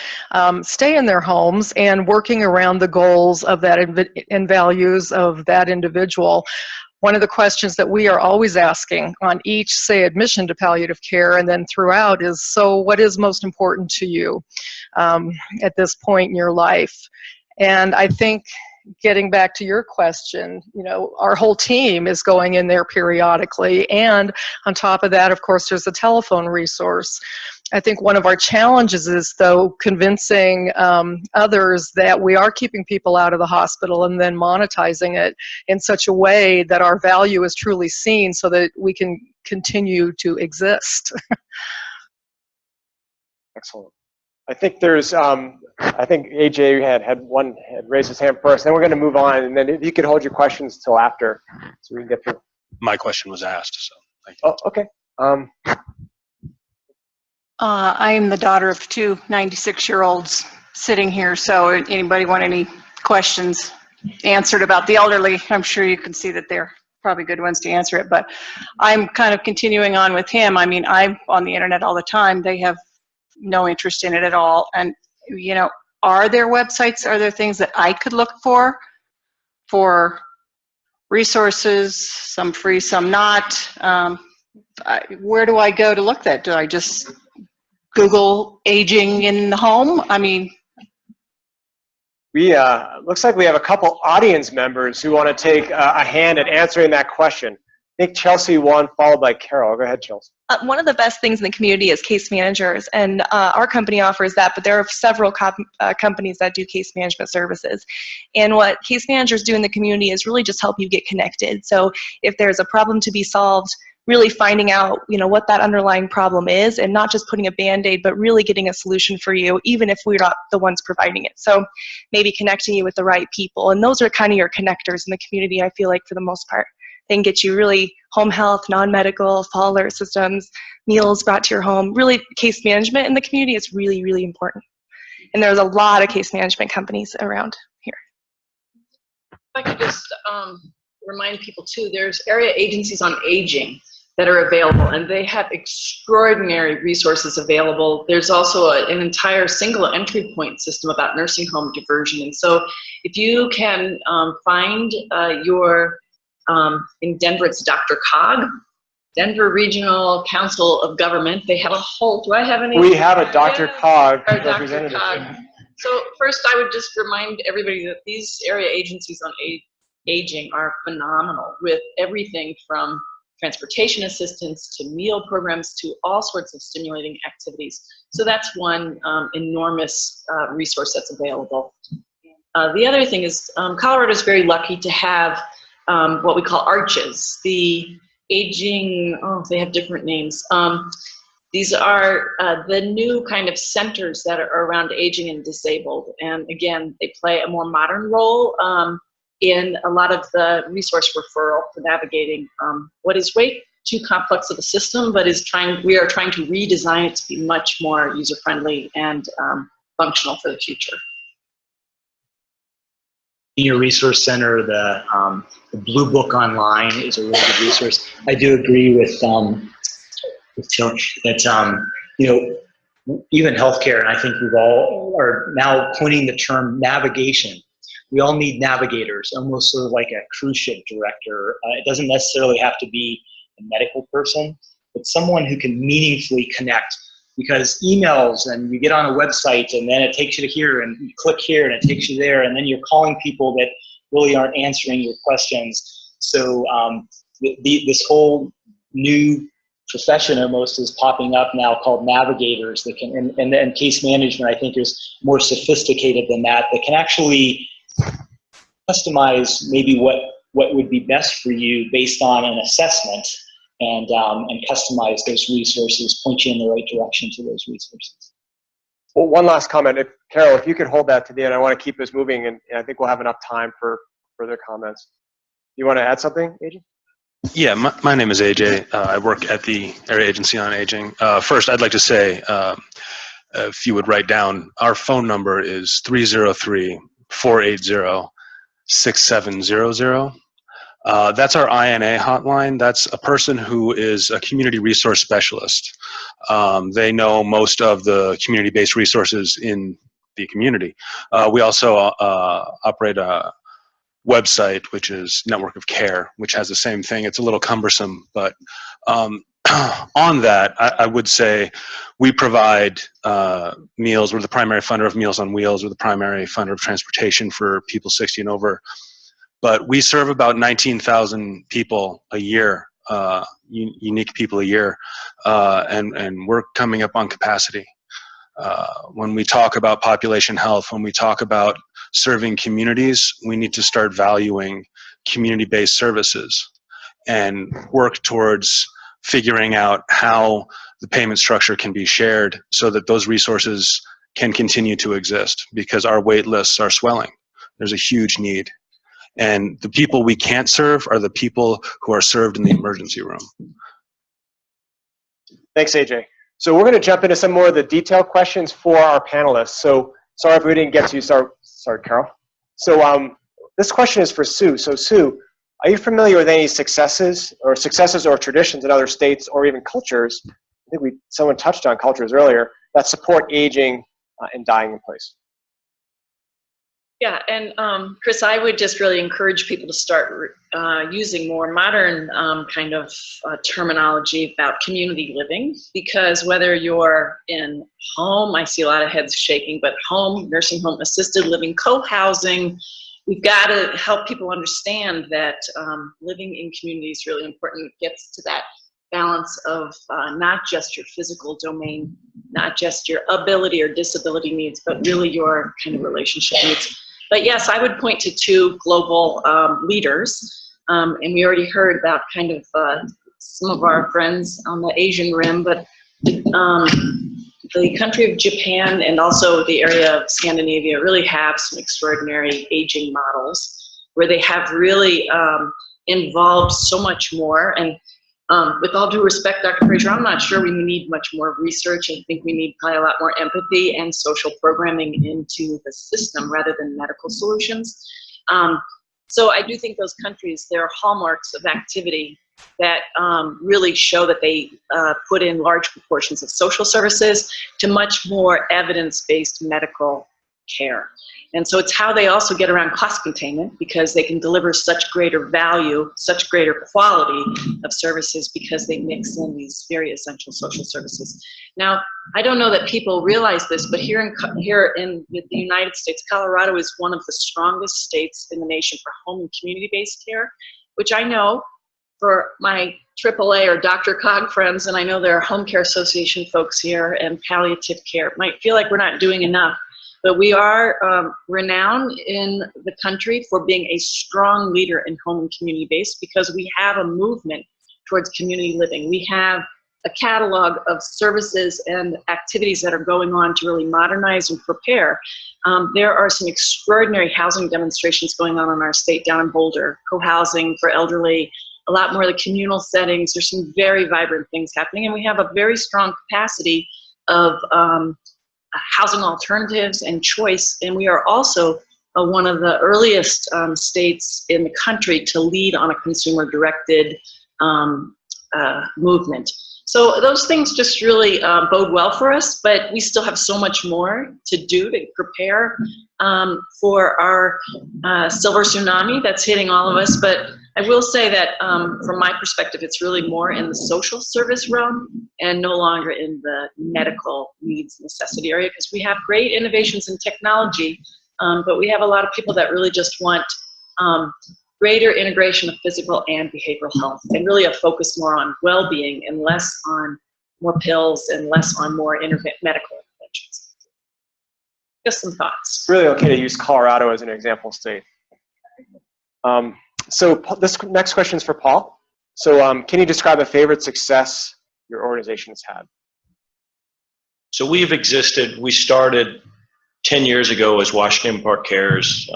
stay in their homes and working around the goals of that and values of that individual. One of the questions that we are always asking on each, say, admission to palliative care and then throughout is, so what is most important to you at this point in your life? And I think, getting back to your question, our whole team is going in there periodically. And on top of that, of course, there's a telephone resource. I think one of our challenges is, though, convincing others that we are keeping people out of the hospital and then monetizing it in such a way that our value is truly seen so that we can continue to exist. Excellent. I think there's, I think AJ had raised his hand first. Then we're going to move on, and then if you could hold your questions till after, so we can get through. My question was asked, so thank you. Oh, okay. I am the daughter of two 96-year-olds sitting here, so anybody want any questions answered about the elderly? I'm sure you can see that they're probably good ones to answer it, but I'm kind of continuing on with him. I mean, I'm on the internet all the time. They have no interest in it at all. And, are there websites, are there things that I could look for resources, some free, some not? Where do I go to look that? Do I just Google aging in the home? I mean, we looks like we have a couple audience members who want to take a hand at answering that question. I think Chelsea won, followed by Carol. Go ahead, Chelsea. One of the best things in the community is case managers, and our company offers that, but there are several companies that do case management services. And what case managers do in the community is really just help you get connected. So if there's a problem to be solved, really finding out what that underlying problem is, and not just putting a Band-Aid, but really getting a solution for you, even if we're not the ones providing it. So maybe connecting you with the right people, and those are kind of your connectors in the community, I feel like, for the most part. They can get you really home health, non-medical, fall alert systems, meals brought to your home. Really, case management in the community is really, really important. And there's a lot of case management companies around here. If I could just remind people too, there's area agencies on aging that are available, and they have extraordinary resources available. There's also an entire single entry point system about nursing home diversion. And so if you can find in Denver, it's Dr. Cog, Denver Regional Council of Government. They have a whole, do I have any? We have a Dr. Cog representative. Dr. Cog. So first I would just remind everybody that these area agencies on aging are phenomenal, with everything from transportation assistance to meal programs to all sorts of stimulating activities. So that's one enormous resource that's available. The other thing is Colorado is very lucky to have what we call ARCHES, the aging, they have different names. These are the new kind of centers that are around aging and disabled. And again, they play a more modern role in a lot of the resource referral for navigating what is way too complex of a system, but we are trying to redesign it to be much more user-friendly and functional for the future. Senior Resource Center, the Blue Book Online is a really good resource. I do agree with Tim that you know, even healthcare, and I think we've all are now coining the term navigation. We all need navigators, almost sort of like a cruise ship director. It doesn't necessarily have to be a medical person, but someone who can meaningfully connect. Because emails, and you get on a website and then it takes you to here and you click here and it takes you there, and then you're calling people that really aren't answering your questions. So this whole new profession almost is popping up now called navigators that can, and case management I think is more sophisticated than that can actually customize maybe what would be best for you based on an assessment. And customize those resources, point you in the right direction to those resources. Well, one last comment. Carol, if you could hold that to the end, I want to keep this moving, and I think we'll have enough time for further comments. You want to add something, AJ? Yeah, my name is AJ. I work at the Area Agency on Aging. First, I'd like to say, if you would write down, our phone number is 303-480-6700. That's our INA hotline. That's a person who is a community resource specialist. They know most of the community-based resources in the community. We also operate a website, which is Network of Care, which has the same thing. It's a little cumbersome, but on that, I would say we provide meals. We're the primary funder of Meals on Wheels. We're the primary funder of transportation for people 60 and over. But we serve about 19,000 people a year, unique people a year, and we're coming up on capacity. When we talk about population health, when we talk about serving communities, we need to start valuing community-based services and work towards figuring out how the payment structure can be shared so that those resources can continue to exist, because our wait lists are swelling. There's a huge need. And the people we can't serve are the people who are served in the emergency room. Thanks, AJ. So we're going to jump into some more of the detailed questions for our panelists. So sorry if we didn't get to you. Sorry, Carol. So this question is for Sue. So Sue, are you familiar with any successes or traditions in other states or even cultures? I think someone touched on cultures earlier that support aging and dying in place. Yeah, and Chris, I would just really encourage people to start using more modern kind of terminology about community living, because whether you're in home, I see a lot of heads shaking, but home, nursing home, assisted living, co-housing, we've got to help people understand that living in community is really important. It gets to that balance of not just your physical domain, not just your ability or disability needs, but really your kind of relationship needs. But yes, I would point to two global leaders, and we already heard about kind of some of our friends on the Asian rim, but the country of Japan and also the area of Scandinavia really have some extraordinary aging models where they have really involved so much more. And with all due respect, Dr. Fraser, I'm not sure we need much more research. I think we need probably a lot more empathy and social programming into the system rather than medical solutions. So I do think those countries, there are hallmarks of activity that really show that they put in large proportions of social services to much more evidence-based medical care. And so it's how they also get around cost containment, because they can deliver such greater value, such greater quality of services, because they mix in these very essential social services. Now, I don't know that people realize this, but here in the United States, Colorado is one of the strongest states in the nation for home and community-based care, which I know for my AAA or Dr. Cog friends, and I know there are home care association folks here and palliative care, might feel like we're not doing enough. But we are renowned in the country for being a strong leader in home and community-based, because we have a movement towards community living. We have a catalog of services and activities that are going on to really modernize and prepare. There are some extraordinary housing demonstrations going on in our state down in Boulder, co-housing for elderly, a lot more of the communal settings. There's some very vibrant things happening, and we have a very strong capacity of housing alternatives and choice, and we are also one of the earliest states in the country to lead on a consumer-directed movement. So those things just really bode well for us, but we still have so much more to do to prepare for our silver tsunami that's hitting all of us. But I will say that from my perspective, it's really more in the social service realm and no longer in the medical needs necessity area, because we have great innovations in technology, but we have a lot of people that really just want greater integration of physical and behavioral health, and really a focus more on well-being and less on more pills and less on more medical interventions. Just some thoughts. It's really okay to use Colorado as an example state. So this next question is for Paul. So can you describe a favorite success your organization has had? So we've existed, we started 10 years ago as Washington Park Cares,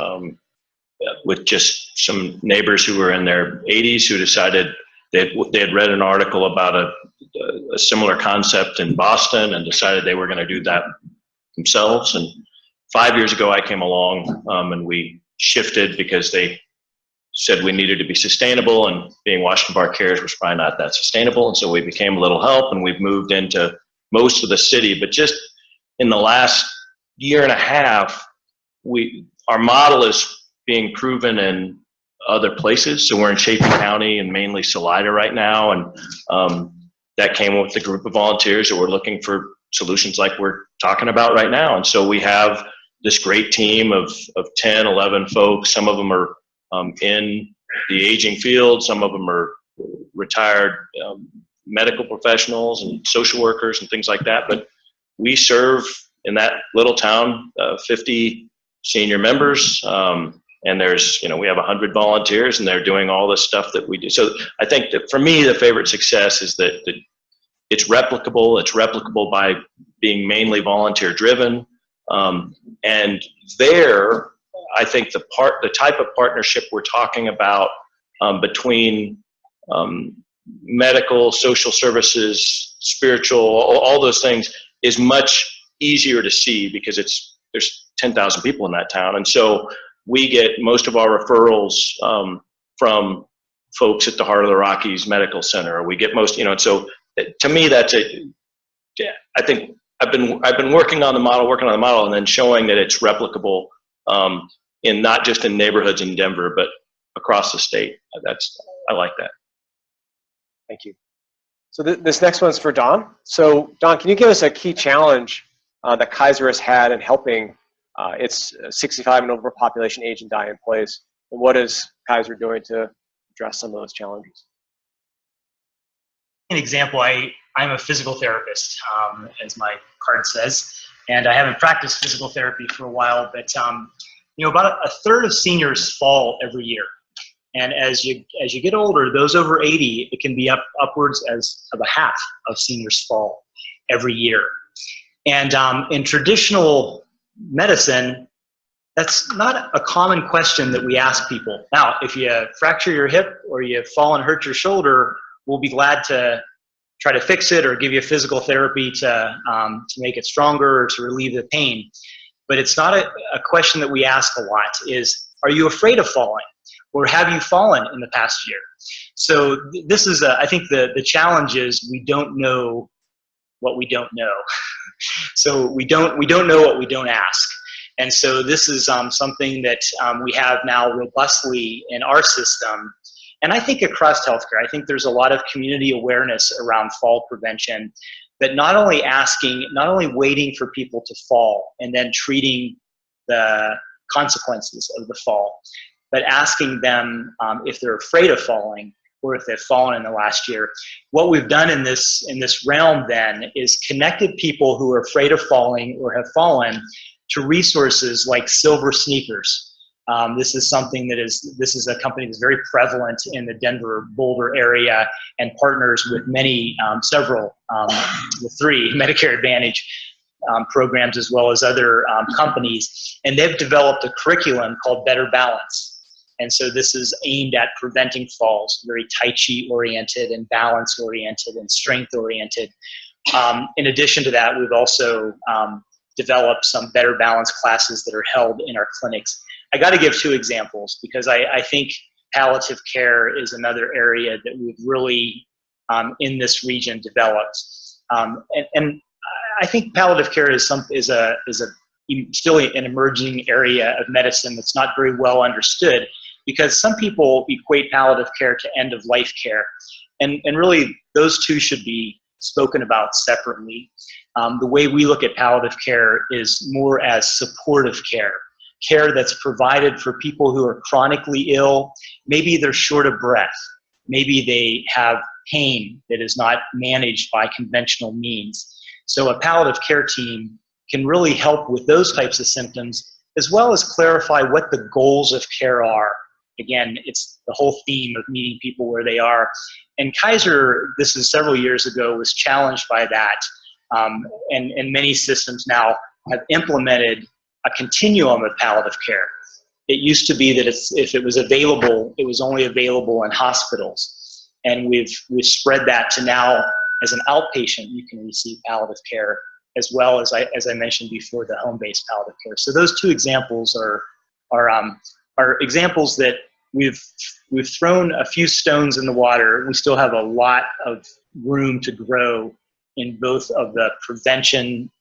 with just some neighbors who were in their 80s who decided they had read an article about a similar concept in Boston and decided they were going to do that themselves. And 5 years ago I came along and we shifted because they said we needed to be sustainable, and being Washington Park Cares was probably not that sustainable. And so we became a little help, and we've moved into most of the city. But just in the last year and a half, our model is being proven in other places. So we're in Chapin County and mainly Salida right now. And that came with a group of volunteers that were looking for solutions like we're talking about right now. And so we have this great team of 10, 11 folks. Some of them are in the aging field. Some of them are retired medical professionals and social workers and things like that. But we serve in that little town 50 senior members. And there's, we have 100 volunteers, and they're doing all this stuff that we do. So I think that for me, the favorite success is that it's replicable. It's replicable by being mainly volunteer driven. And there, I think the type of partnership we're talking about between medical, social services, spiritual, all those things is much easier to see because there's 10,000 people in that town. And so we get most of our referrals from folks at the Heart of the Rockies Medical Center. We get most, so to me, I think I've been working on the model and then showing that it's replicable in not just in neighborhoods in Denver, but across the state. I like that. Thank you. So this next one's for Don. So Don, can you give us a key challenge that Kaiser has had in helping its 65 and over population age and die in place? And what is Kaiser doing to address some of those challenges? An example, I'm a physical therapist, as my card says, and I haven't practiced physical therapy for a while, but about a third of seniors fall every year. And as you get older, those over 80, it can be upwards of a half of seniors fall every year. And in traditional medicine, that's not a common question that we ask people. Now, if you fracture your hip or you fall and hurt your shoulder, we'll be glad to try to fix it or give you physical therapy to make it stronger or to relieve the pain. But it's not a question that we ask a lot is, are you afraid of falling? Or have you fallen in the past year? So this is, I think the challenge is we don't know what we don't know. So we don't know what we don't ask. And so this is something that we have now robustly in our system. And I think across healthcare, I think there's a lot of community awareness around fall prevention, but not only waiting for people to fall and then treating the consequences of the fall, but asking them if they're afraid of falling or if they've fallen in the last year. What we've done in this realm then is connected people who are afraid of falling or have fallen to resources like Silver Sneakers. This is a company that's very prevalent in the Denver, Boulder area and partners with several, the 3 Medicare Advantage programs as well as other companies. And they've developed a curriculum called Better Balance. And so this is aimed at preventing falls, very Tai Chi oriented and balance oriented and strength oriented. In addition to that, we've also developed some Better Balance classes that are held in our clinics. I got to give two examples because I think palliative care is another area that we've really in this region developed, and I think palliative care is still an emerging area of medicine that's not very well understood, because some people equate palliative care to end of life care, and really those two should be spoken about separately. The way we look at palliative care is more as supportive care, care that's provided for people who are chronically ill. Maybe they're short of breath. Maybe they have pain that is not managed by conventional means. So a palliative care team can really help with those types of symptoms, as well as clarify what the goals of care are. Again, it's the whole theme of meeting people where they are. And Kaiser, this is several years ago, was challenged by that. And many systems now have implemented a continuum of palliative care. It used to be that if it was available, it was only available in hospitals. And we've spread that to now, as an outpatient, you can receive palliative care, as well as I mentioned before, the home-based palliative care. So those two examples are examples that we've thrown a few stones in the water. We still have a lot of room to grow in both of the prevention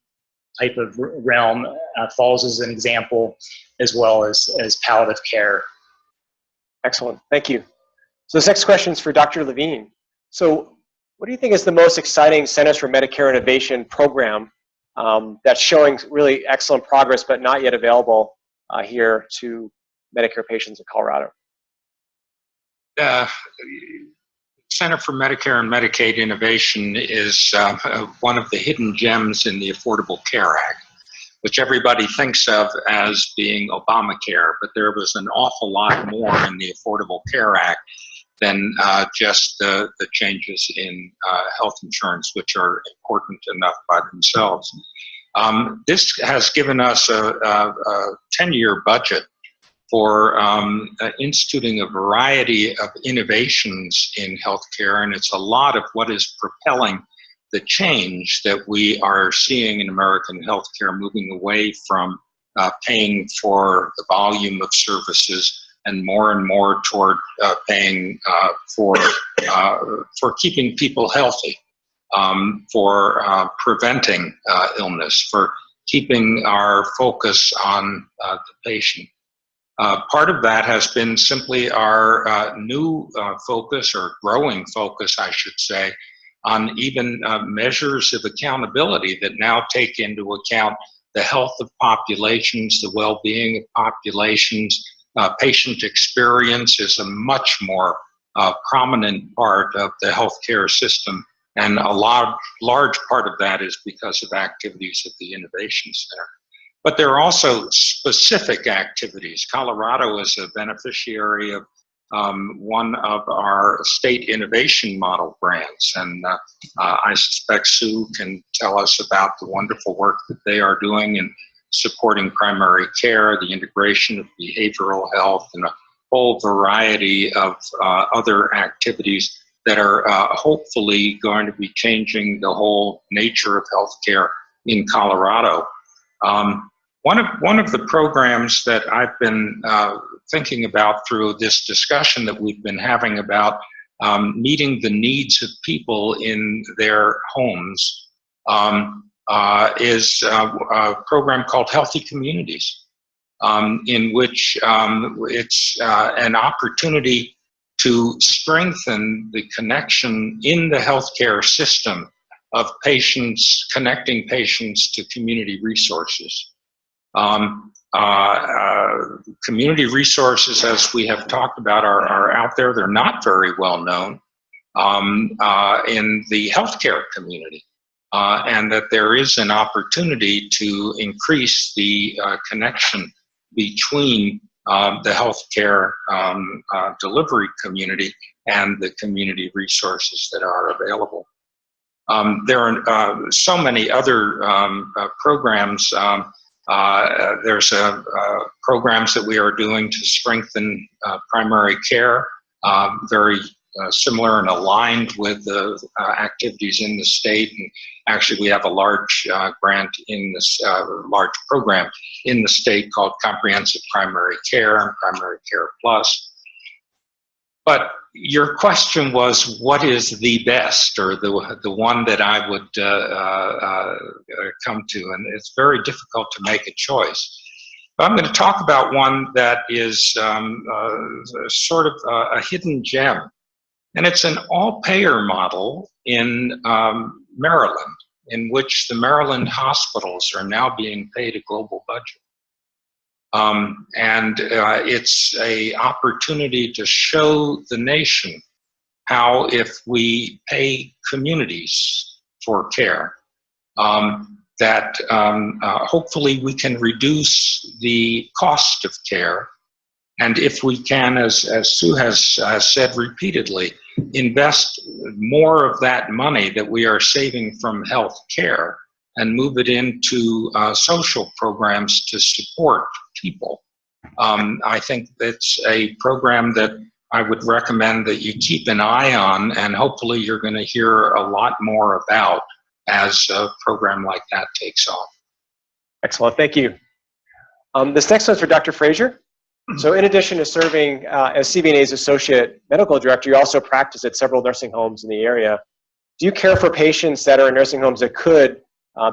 type of realm, falls as an example, as well as palliative care. Excellent, thank you. So this next question is for Dr. Levine. So what do you think is the most exciting Centers for Medicare Innovation program that's showing really excellent progress but not yet available here to Medicare patients in Colorado? Center for Medicare and Medicaid Innovation is one of the hidden gems in the Affordable Care Act, which everybody thinks of as being Obamacare, but there was an awful lot more in the Affordable Care Act than just the changes in health insurance, which are important enough by themselves. This has given us a 10-year budget for instituting a variety of innovations in healthcare, and it's a lot of what is propelling the change that we are seeing in American healthcare, moving away from paying for the volume of services and more toward paying for keeping people healthy, for preventing illness, for keeping our focus on the patient. Part of that has been simply our new focus, or growing focus, I should say, on even measures of accountability that now take into account the health of populations, the well-being of populations. Patient experience is a much more prominent part of the healthcare system, and a large part of that is because of activities at the Innovation Center. But there are also specific activities. Colorado is a beneficiary of one of our state innovation model grants, and I suspect Sue can tell us about the wonderful work that they are doing in supporting primary care, the integration of behavioral health, and a whole variety of other activities that are hopefully going to be changing the whole nature of healthcare in Colorado. One of the programs that I've been thinking about through this discussion that we've been having about meeting the needs of people in their homes is a program called Healthy Communities, in which it's an opportunity to strengthen the connection in the healthcare system of patients, connecting patients to community resources. Community resources, as we have talked about, are out there. They're not very well known in the healthcare community, and that there is an opportunity to increase the connection between the healthcare delivery community and the community resources that are available. There are so many other programs. There's programs that we are doing to strengthen primary care, very similar and aligned with the activities in the state. And actually, we have a large grant in this large program in the state called Comprehensive Primary Care and Primary Care Plus. But your question was, what is the best, or the one that I would come to? And it's very difficult to make a choice. But I'm going to talk about one that is sort of a hidden gem. And it's an all-payer model in Maryland, in which the Maryland hospitals are now being paid a global budget. It's an opportunity to show the nation how, if we pay communities for care, that hopefully we can reduce the cost of care. And if we can, as Sue has said repeatedly, invest more of that money that we are saving from health care and move it into social programs to support people. I think it's a program that I would recommend that you keep an eye on, and hopefully you're going to hear a lot more about as a program like that takes off. Excellent, thank you. This next one's for Dr. Frazier. So in addition to serving as CVNA's Associate Medical Director, you also practice at several nursing homes in the area. Do you care for patients that are in nursing homes that could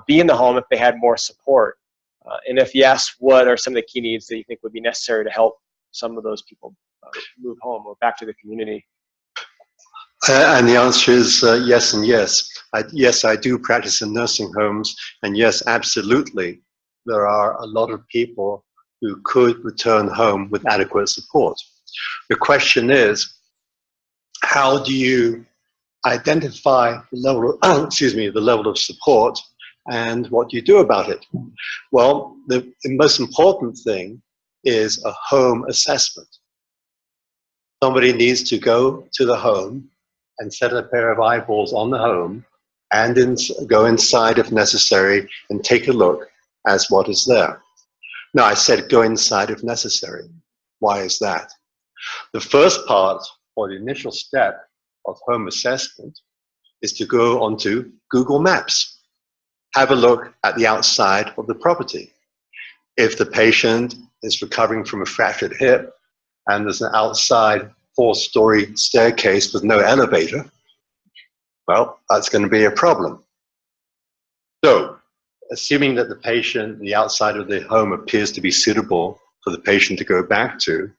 be in the home if they had more support? And if yes, what are some of the key needs that you think would be necessary to help some of those people move home or back to the community? And the answer is yes and yes. Yes, I do practice in nursing homes, and yes, absolutely, there are a lot of people who could return home with adequate support. The question is, how do you identify the level of, the level of support, and what do you do about it? Well, the most important thing is a home assessment. Somebody needs to go to the home and set a pair of eyeballs on the home and go inside if necessary and take a look at what is there. Now, I said go inside if necessary. Why is that? The first part, or the initial step of home assessment, is to go onto Google Maps. Have a look at the outside of the property. If the patient is recovering from a fractured hip and there's an outside 4-story staircase with no elevator, well, that's going to be a problem. So, assuming that the outside of the home appears to be suitable for the patient to go back to,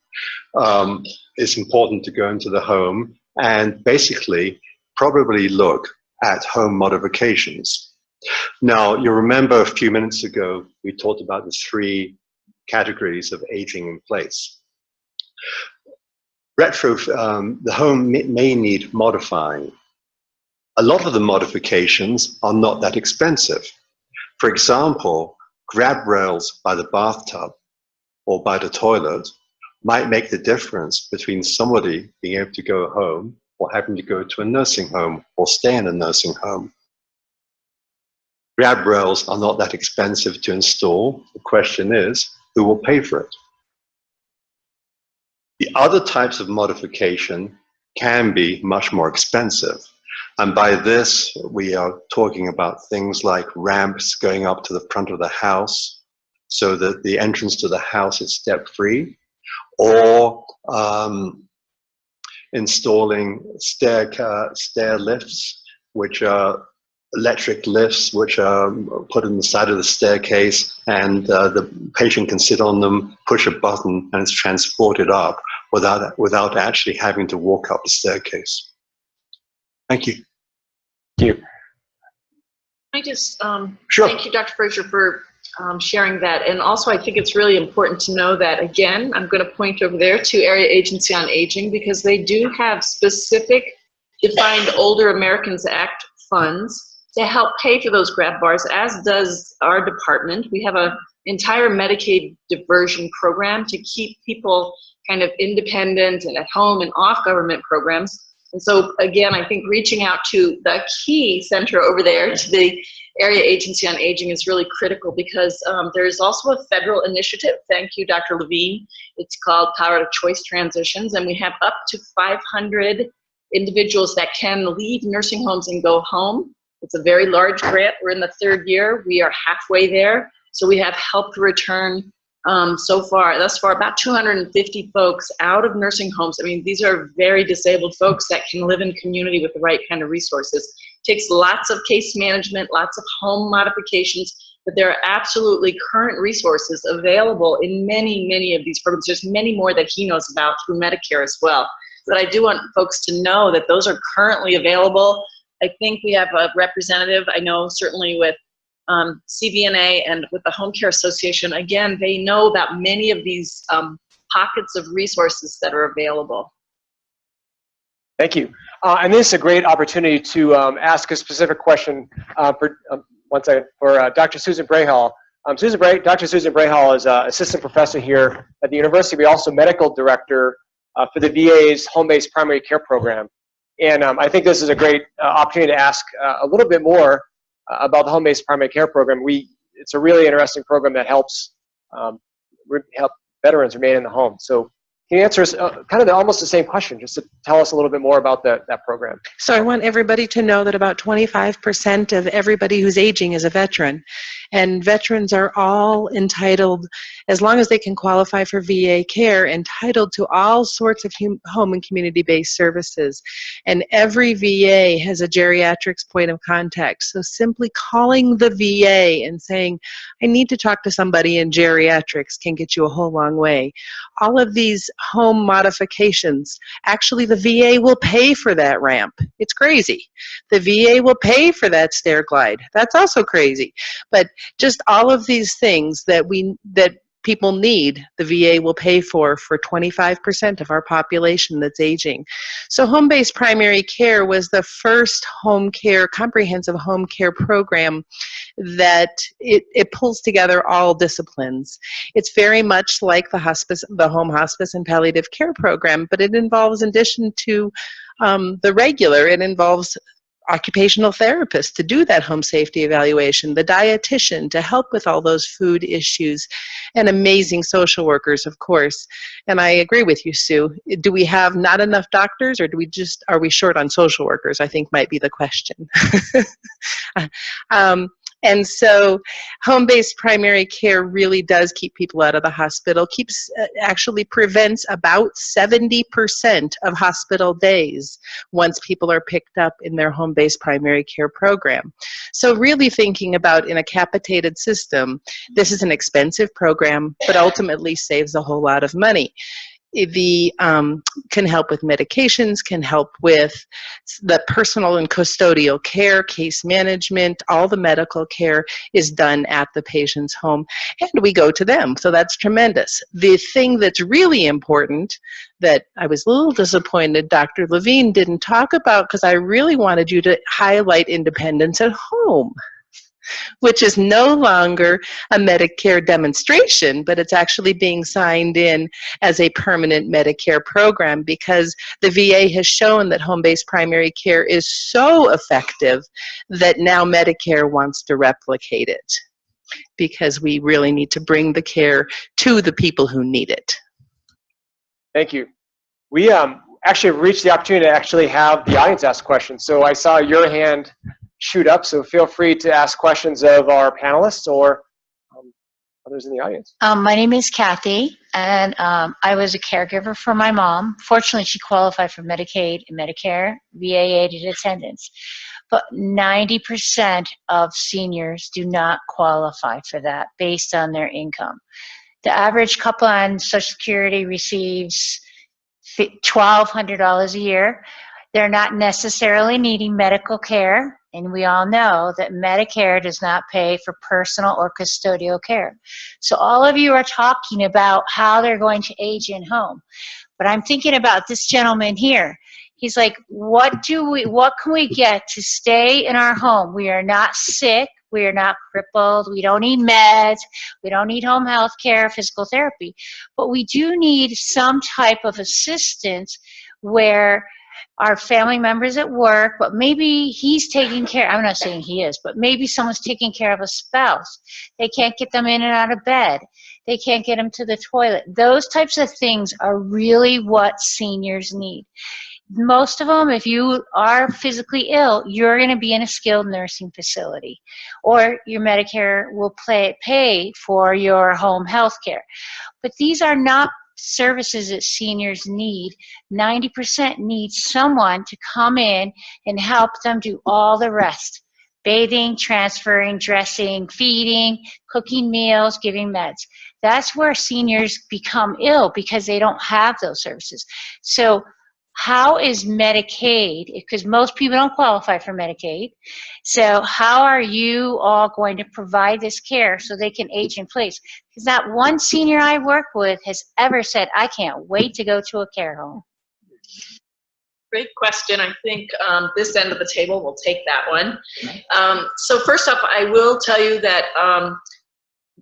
it's important to go into the home and basically probably look at home modifications. Now, you remember a few minutes ago, we talked about the 3 categories of aging in place. The home may need modifying. A lot of the modifications are not that expensive. For example, grab rails by the bathtub or by the toilet might make the difference between somebody being able to go home or having to go to a nursing home or stay in a nursing home. Grab rails are not that expensive to install. The question is, who will pay for it? The other types of modification can be much more expensive. And by this, we are talking about things like ramps going up to the front of the house so that the entrance to the house is step-free, or installing stair lifts, which are electric lifts, which are put in the side of the staircase, and the patient can sit on them, push a button, and it's transported up without actually having to walk up the staircase. Thank you. Thank you. I just Sure. Thank you, Dr. Frazier, for sharing that. And also, I think it's really important to know that, again, I'm going to point over there to Area Agency on Aging, because they do have specific defined Older Americans Act funds to help pay for those grab bars, as does our department. We have an entire Medicaid diversion program to keep people kind of independent and at home and off government programs. And so, again, I think reaching out to the key center over there, to the Area Agency on Aging, is really critical, because there is also a federal initiative. Thank you, Dr. Levine. It's called Power of Choice Transitions, and we have up to 500 individuals that can leave nursing homes and go home. It's a very large grant. We're in the 3rd year. We are halfway there. So we have helped return thus far, about 250 folks out of nursing homes. I mean, these are very disabled folks that can live in community with the right kind of resources. It takes lots of case management, lots of home modifications, but there are absolutely current resources available in many, many of these programs. There's many more that he knows about through Medicare as well. But I do want folks to know that those are currently available. I think we have a representative, I know certainly with CVNA and with the Home Care Association. Again, they know about many of these pockets of resources that are available. Thank you. And this is a great opportunity to ask a specific question for Dr. Susan Brahal. Dr. Susan Brahal is assistant professor here at the university, but also medical director for the VA's home-based primary care program. And I think this is a great opportunity to ask a little bit more about the home-based primary care program. It's a really interesting program that helps help veterans remain in the home. So can you answer us kind of almost the same question, just to tell us a little bit more about that program? So I want everybody to know that about 25% of everybody who's aging is a veteran. And veterans are all entitled, as long as they can qualify for VA care, entitled to all sorts of home and community-based services. And every VA has a geriatrics point of contact. So simply calling the VA and saying, I need to talk to somebody in geriatrics, can get you a whole long way. All of these home modifications, actually the VA will pay for that ramp. It's crazy. The VA will pay for that stair glide. That's also crazy. But just all of these things that people need, the VA will pay for 25% of our population that's aging. So home-based primary care was the first comprehensive home care program that it pulls together all disciplines. It's very much like the home hospice and palliative care program, but it involves, in addition to the regular, it involves occupational therapists to do that home safety evaluation, the dietitian to help with all those food issues, and amazing social workers, of course. And I agree with you, Sue. Do we have not enough doctors, or are we short on social workers, I think might be the question. And so home-based primary care really does keep people out of the hospital, actually prevents about 70% of hospital days once people are picked up in their home-based primary care program. So really thinking about, in a capitated system, this is an expensive program, but ultimately saves a whole lot of money. Can help with medications, can help with the personal and custodial care, case management, all the medical care is done at the patient's home, and we go to them, so that's tremendous. The thing that's really important that I was a little disappointed Dr. Levine didn't talk about, because I really wanted you to highlight independence at home, which is no longer a Medicare demonstration, but it's actually being signed in as a permanent Medicare program, because the VA has shown that home-based primary care is so effective that now Medicare wants to replicate it, because we really need to bring the care to the people who need it. Thank you. We actually reached the opportunity to actually have the audience ask questions. So I saw your hand shoot up, so feel free to ask questions of our panelists or others in the audience. My name is Kathy, and I was a caregiver for my mom. Fortunately, she qualified for Medicaid and Medicare, VA-aided attendance. But 90% of seniors do not qualify for that based on their income. The average couple on Social Security receives $1,200 a year. They're not necessarily needing medical care, and we all know that Medicare does not pay for personal or custodial care. So all of you are talking about how they're going to age in home. But I'm thinking about this gentleman here. He's like, what can we get to stay in our home? We are not sick. We are not crippled. We don't need meds. We don't need home health care, physical therapy. But we do need some type of assistance where our family members at work, but maybe he's taking care, I'm not saying he is, but maybe someone's taking care of a spouse. They can't get them in and out of bed. They can't get them to the toilet. Those types of things are really what seniors need. most of them, if you are physically ill, you're going to be in a skilled nursing facility, or your Medicare will pay for your home health care. But these are not services that seniors need. 90% need someone to come in and help them do all the rest. Bathing, transferring, dressing, feeding, cooking meals, giving meds. That's where seniors become ill because they don't have those services. So how is Medicaid, because most people don't qualify for Medicaid, so how are you all going to provide this care so they can age in place? Because not one senior I work with has ever said, I can't wait to go to a care home. Great question. I think this end of the table will take that one. So first off, I will tell you that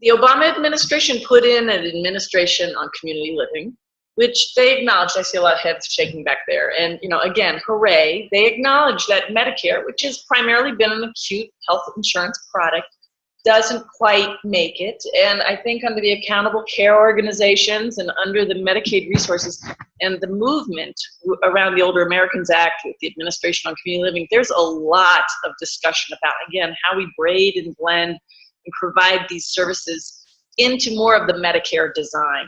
the Obama administration put in an administration on community living, which they acknowledged. I see a lot of heads shaking back there. And, you know, again, hooray. They acknowledge that Medicare, which has primarily been an acute health insurance product, doesn't quite make it. And I think under the accountable care organizations and under the Medicaid resources and the movement around the Older Americans Act with the Administration on Community Living, there's a lot of discussion about, again, how we braid and blend and provide these services into more of the Medicare design.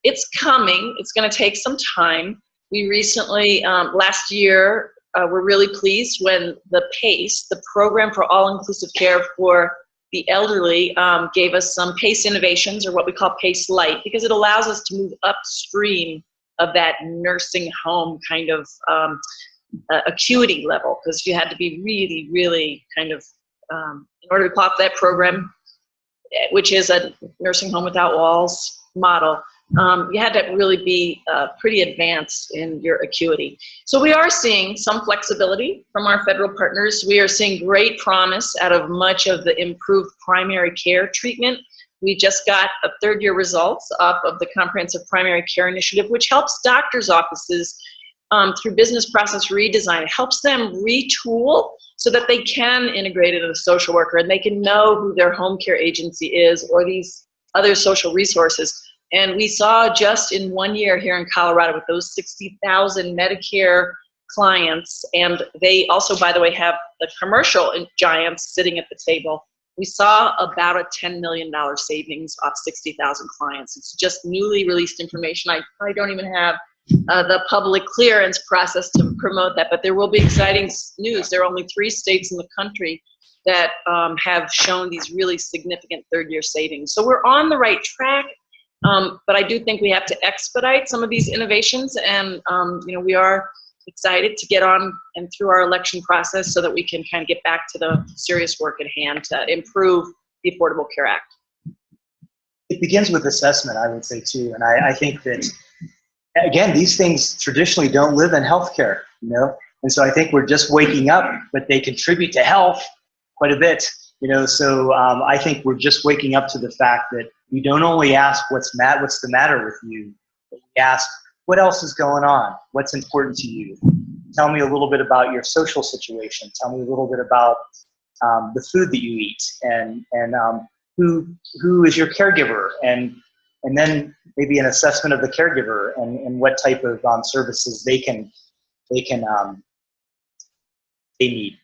It's coming. It's going to take some time. We recently, last year, were really pleased when the PACE, the Program for All-Inclusive Care for the Elderly, gave us some PACE innovations, or what we call PACE Light, because it allows us to move upstream of that nursing home kind of acuity level, because you had to be really, really kind of, in order to qualify that program, which is a nursing home without walls model, you had to really be pretty advanced in your acuity. So we are seeing some flexibility from our federal partners. We are seeing great promise out of much of the improved primary care treatment. We just got a third-year results off of the Comprehensive Primary Care Initiative, which helps doctors' offices through business process redesign. It helps them retool so that they can integrate it as a social worker and they can know who their home care agency is or these other social resources. And we saw just in 1 year here in Colorado with those 60,000 Medicare clients, and they also, by the way, have the commercial giants sitting at the table. We saw about a $10 million savings off 60,000 clients. It's just newly released information. I probably don't even have the public clearance process to promote that, but there will be exciting news. There are only 3 states in the country that have shown these really significant third-year savings. So we're on the right track. But I do think we have to expedite some of these innovations, and you know, we are excited to get on and through our election process so that we can kind of get back to the serious work at hand to improve the Affordable Care Act. It begins with assessment, I would say, too. And I think that, again, these things traditionally don't live in healthcare, you know? And so I think we're just waking up, but they contribute to health quite a bit, you know? So I think we're just waking up to the fact that we don't only ask what's the matter with you, but we ask, what else is going on? What's important to you? Tell me a little bit about your social situation. Tell me a little bit about the food that you eat, and who is your caregiver, and then maybe an assessment of the caregiver and what type of services they need.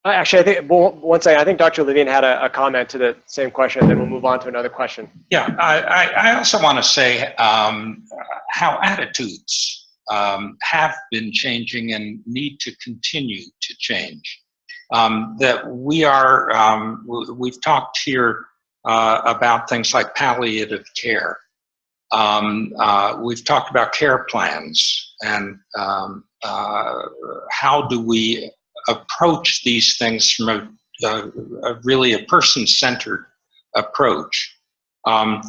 Actually, I think one second. I think Dr. Levine had a comment to the same question, and then we'll move on to another question. Yeah, I also want to say how attitudes have been changing and need to continue to change. That we've talked here about things like palliative care. We've talked about care plans and how do we approach these things from really a person-centered approach. I'll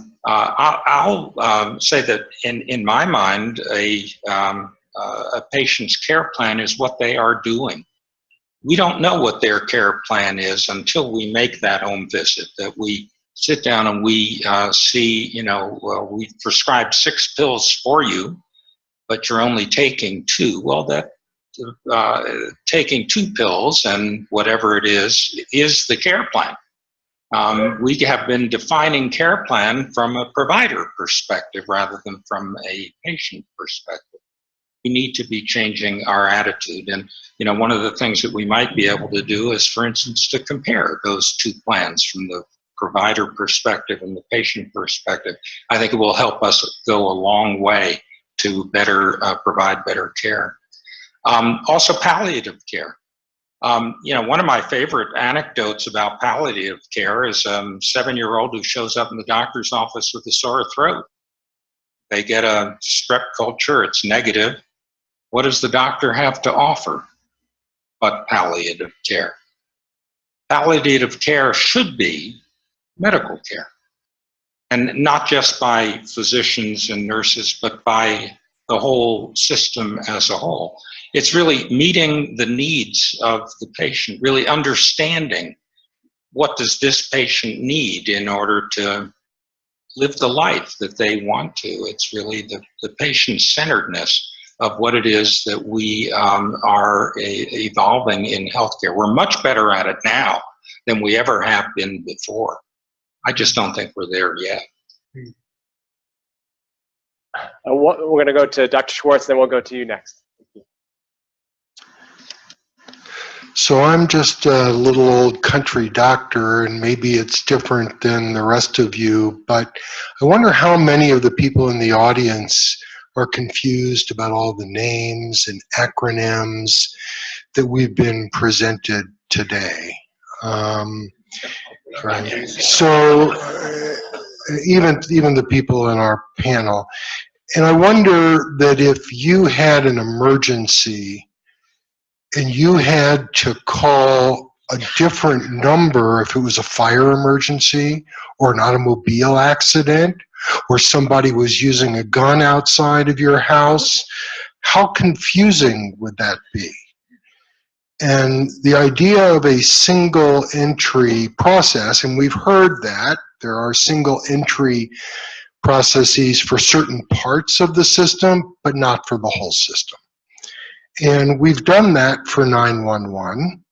say that in my mind, a patient's care plan is what they are doing. We don't know what their care plan is until we make that home visit, that we sit down and we see, you know, well, we prescribed 6 pills for you, but you're only taking 2. Well, that taking 2 pills and whatever it is the care plan. We have been defining care plan from a provider perspective rather than from a patient perspective. We need to be changing our attitude. And, one of the things that we might be able to do is, for instance, to compare those two plans from the provider perspective and the patient perspective. I think it will help us go a long way to better provide better care. Also, palliative care. One of my favorite anecdotes about palliative care is a 7-year-old who shows up in the doctor's office with a sore throat. They get a strep culture, it's negative. What does the doctor have to offer but palliative care? Palliative care should be medical care, and not just by physicians and nurses, but by the whole system as a whole. It's really meeting the needs of the patient, really understanding what does this patient need in order to live the life that they want to. It's really the patient-centeredness of what it is that we are evolving in healthcare. We're much better at it now than we ever have been before. I just don't think we're there yet. We're going to go to Dr. Schwartz, then we'll go to you next. So I'm just a little old country doctor, and maybe it's different than the rest of you, but I wonder how many of the people in the audience are confused about all the names and acronyms that we've been presented today. Right. So even the people in our panel, and I wonder that if you had an emergency and you had to call a different number, if it was a fire emergency or an automobile accident, or somebody was using a gun outside of your house, how confusing would that be? And the idea of a single entry process, and we've heard that there are single entry processes for certain parts of the system, but not for the whole system. And we've done that for 911.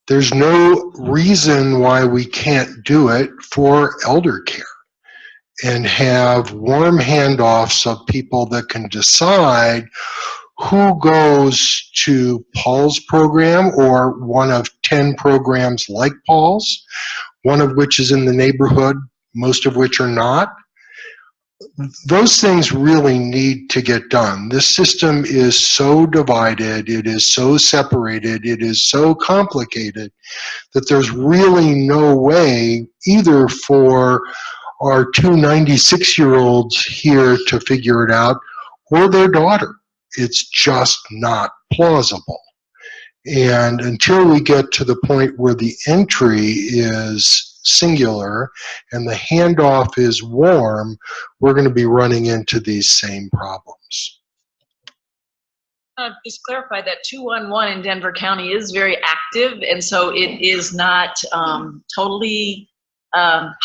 There's no reason why we can't do it for elder care and have warm handoffs of people that can decide who goes to Paul's program or one of 10 programs like Paul's, one of which is in the neighborhood, most of which are not. Those things really need to get done. This system is so divided, it is so separated, it is so complicated that there's really no way either for our two 96-year-olds here to figure it out or their daughter. It's just not plausible. And until we get to the point where the entry is singular and the handoff is warm, we're going to be running into these same problems. Just clarify that 211 in Denver County is very active, and so it is not totally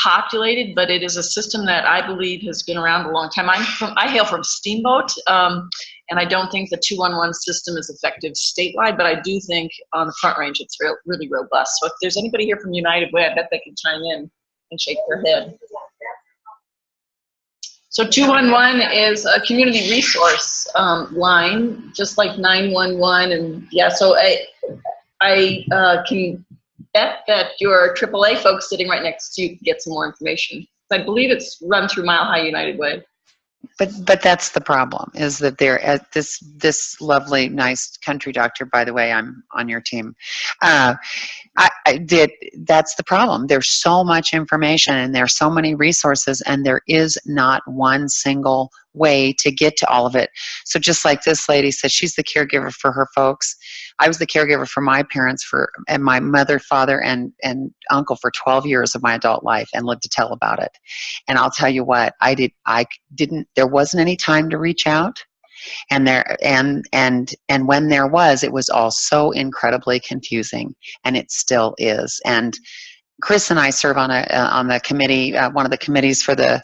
populated, but it is a system that I believe has been around a long time. I hail from Steamboat, and I don't think the 211 system is effective statewide, but I do think on the Front Range it's really robust. So if there's anybody here from United Way, I bet they can chime in and shake their head. So 211 is a community resource line, just like 911, and yeah, so I can bet that your AAA folks sitting right next to you can get some more information. I believe it's run through Mile High United Way. But that's the problem, is that they're at this lovely, nice country doctor, by the way, I'm on your team. That's the problem. There's so much information and there's so many resources, and there is not one single way to get to all of it. So just like this lady said, she's the caregiver for her folks. I was the caregiver for my parents and my mother, father, and uncle for 12 years of my adult life, and lived to tell about it. And I'll tell you what, there wasn't any time to reach out. And when there was, it was all so incredibly confusing, and it still is. And Chris and I serve on the committee, one of the committees for the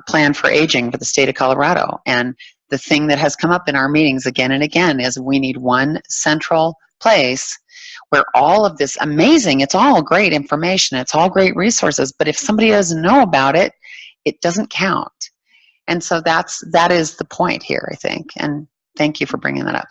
Plan for Aging for the state of Colorado. And the thing that has come up in our meetings again and again is we need one central place where all of this amazing, it's all great information, it's all great resources, but if somebody doesn't know about it, it doesn't count. And so that is the point here, I think. And thank you for bringing that up.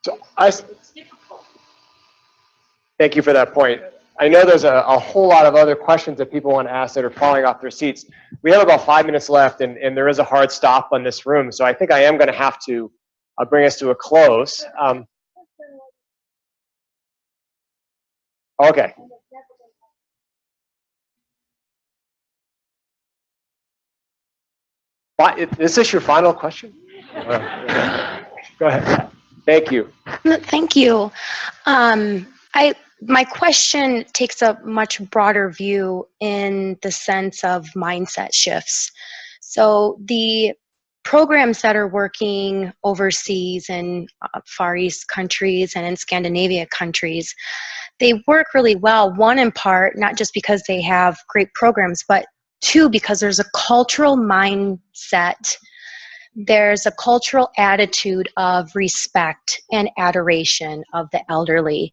So thank you for that point. I know there's a whole lot of other questions that people want to ask that are falling off their seats. We have about 5 minutes left, and there is a hard stop on this room, so I think I am going to have to bring us to a close. Okay. Is this your final question? Go ahead. Thank you. Thank you. My question takes a much broader view in the sense of mindset shifts. So the programs that are working overseas in Far East countries and in Scandinavia countries, they work really well, one in part, not just because they have great programs, but two, because there's a cultural mindset. There's a cultural attitude of respect and adoration of the elderly.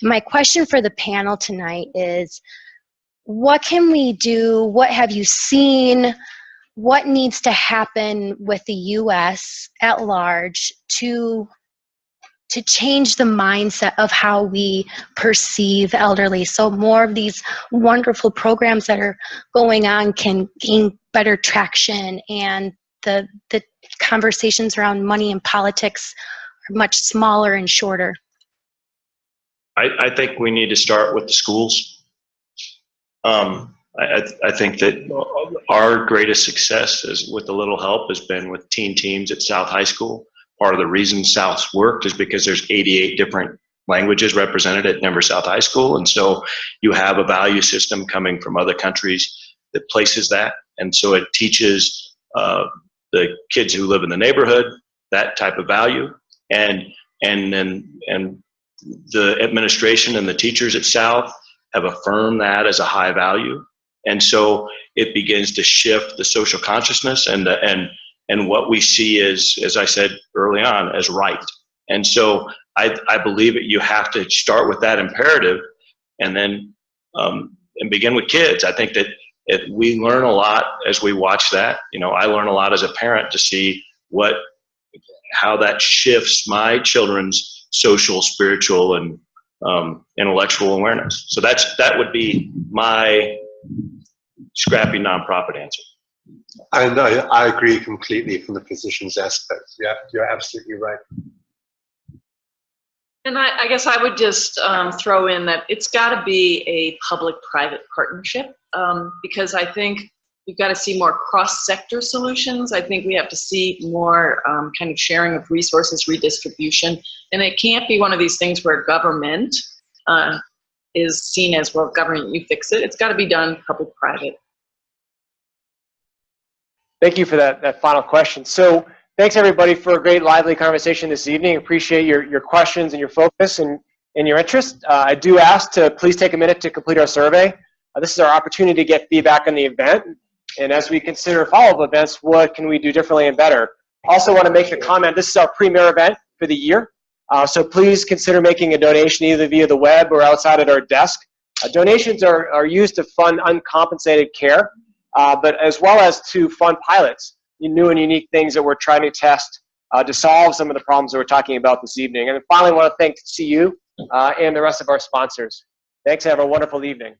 My question for the panel tonight is, what can we do? What have you seen? What needs to happen with the U.S. at large to change the mindset of how we perceive elderly, so more of these wonderful programs that are going on can gain better traction, and the conversations around money and politics are much smaller and shorter? I think we need to start with the schools. I think that our greatest success is with a little help has been with teen teams at South High School. Part of the reason South's worked is because there's 88 different languages represented at Denver South High School, and so you have a value system coming from other countries that places that, and so it teaches the kids who live in the neighborhood that type of value, and the administration and the teachers at South have affirmed that as a high value, and so it begins to shift the social consciousness and what we see is, as I said early on, as right. And so I believe that you have to start with that imperative, and then and begin with kids. I think that we learn a lot as we watch that. You know, I learn a lot as a parent to see how that shifts my children's social, spiritual, and intellectual awareness. So that would be my scrappy nonprofit answer. And I agree completely from the physician's aspect. Yeah, you're absolutely right. And I guess I would just throw in that it's got to be a public-private partnership, because I think we've got to see more cross-sector solutions. I think we have to see more kind of sharing of resources, redistribution, and it can't be one of these things where government is seen as, well, government, you fix it. It's got to be done public-private. Thank you for that final question. So thanks everybody for a great lively conversation this evening. Appreciate your questions and your focus and your interest. I do ask to please take a minute to complete our survey. This is our opportunity to get feedback on the event. And as we consider follow-up events, what can we do differently and better? Also want to make the comment, this is our premier event for the year. So please consider making a donation either via the web or outside at our desk. Donations are used to fund uncompensated care. But as well as to fund pilots, new and unique things that we're trying to test to solve some of the problems that we're talking about this evening. And finally, I want to thank CU and the rest of our sponsors. Thanks, have a wonderful evening.